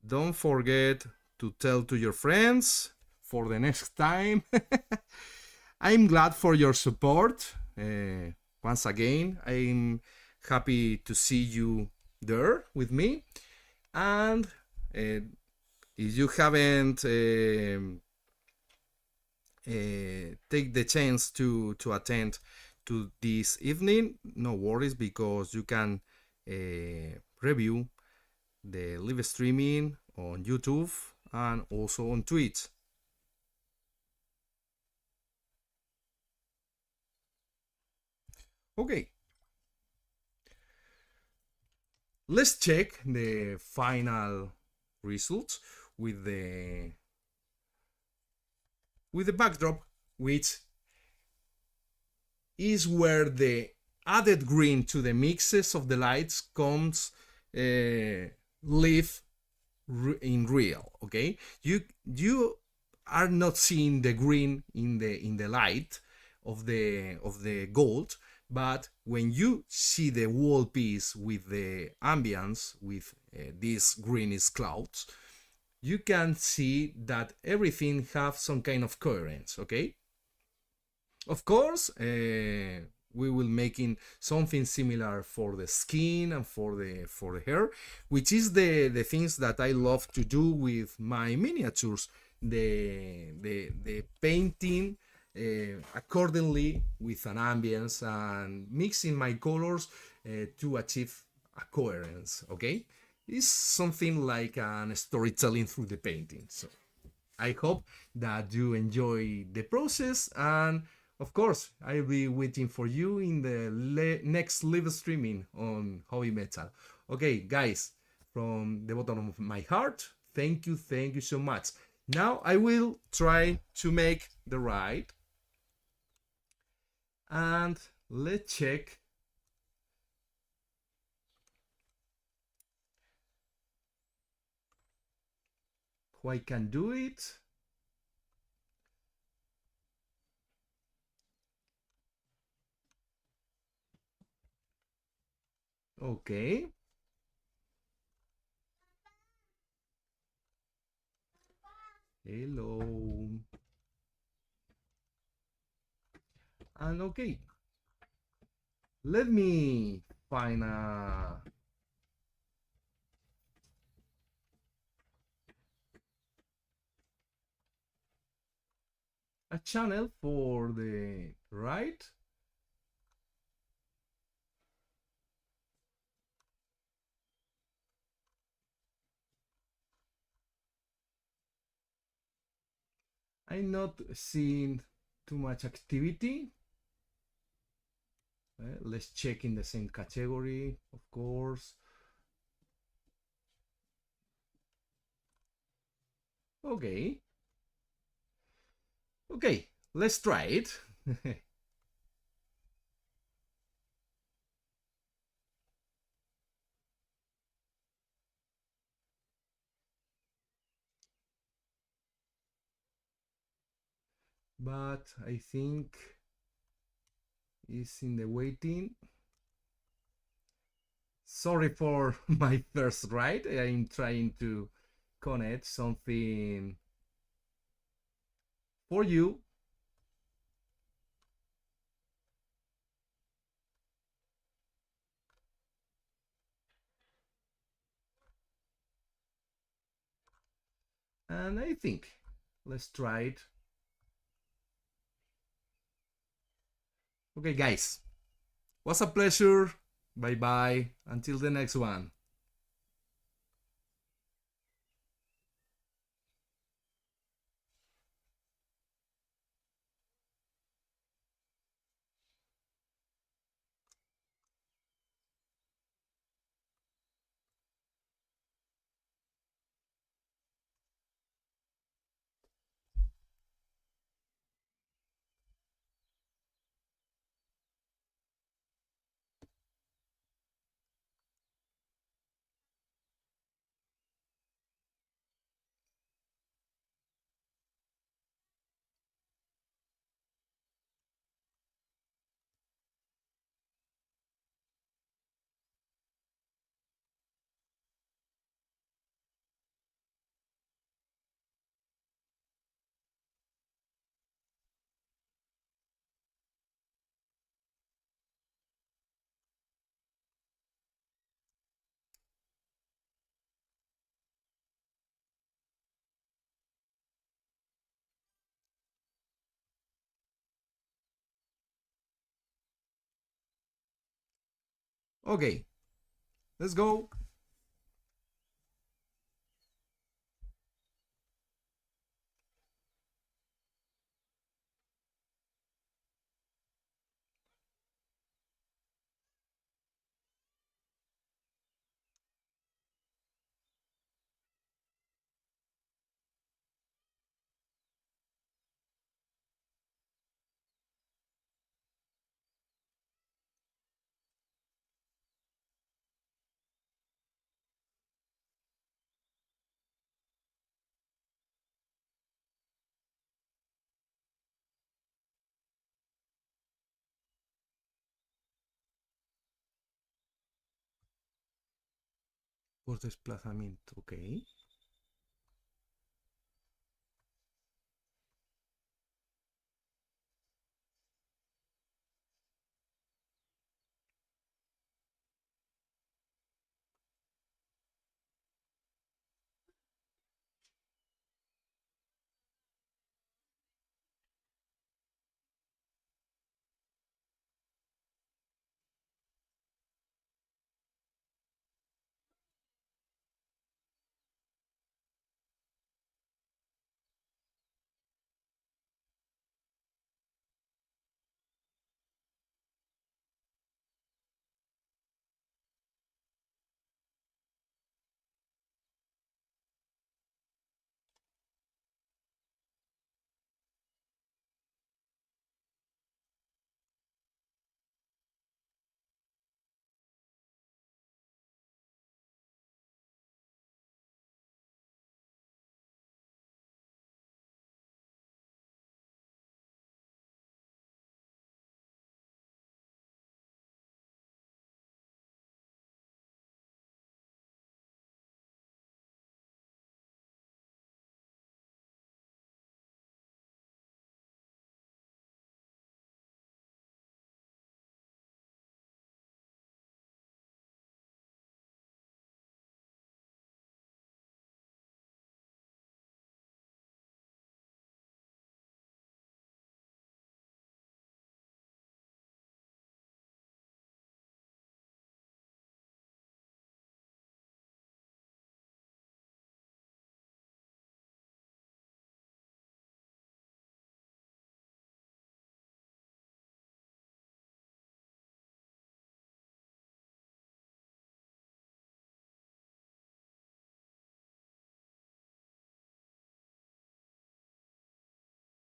A: Don't forget to tell to your friends for the next time. I'm glad for your support. Once again, I'm happy to see you there with me. And if you haven't take the chance to attend to this evening, no worries because you can review the live streaming on YouTube and also on Twitch. Okay, let's check the final results with the backdrop, which is where the added green to the mixes of the lights comes live in real. Okay, you are not seeing the green in the light of the gold, but when you see the wall piece with the ambience with these greenish clouds, you can see that everything have some kind of coherence. Okay, of course, we will making something similar for the skin and for the hair, which is the things that I love to do with my miniatures. The painting accordingly with an ambience and mixing my colors to achieve a coherence. Okay, it's something like an storytelling through the painting. So I hope that you enjoy the process, and of course I'll be waiting for you in the next live streaming on Hobby Metal. Okay, guys, from the bottom of my heart, thank you so much. Now I will try to make the ride, and let's check how I can do it. Okay, hello, and okay, let me find a channel for the ride. I'm not seeing too much activity. Let's check in the same category, of course. Okay. Okay, let's try it. but I think it's in the waiting. Sorry for my first write. I'm trying to connect something for you. And I think let's try it. Okay, guys, was a pleasure. Bye bye. Until the next one. Okay, let's go. Por desplazamiento, ok.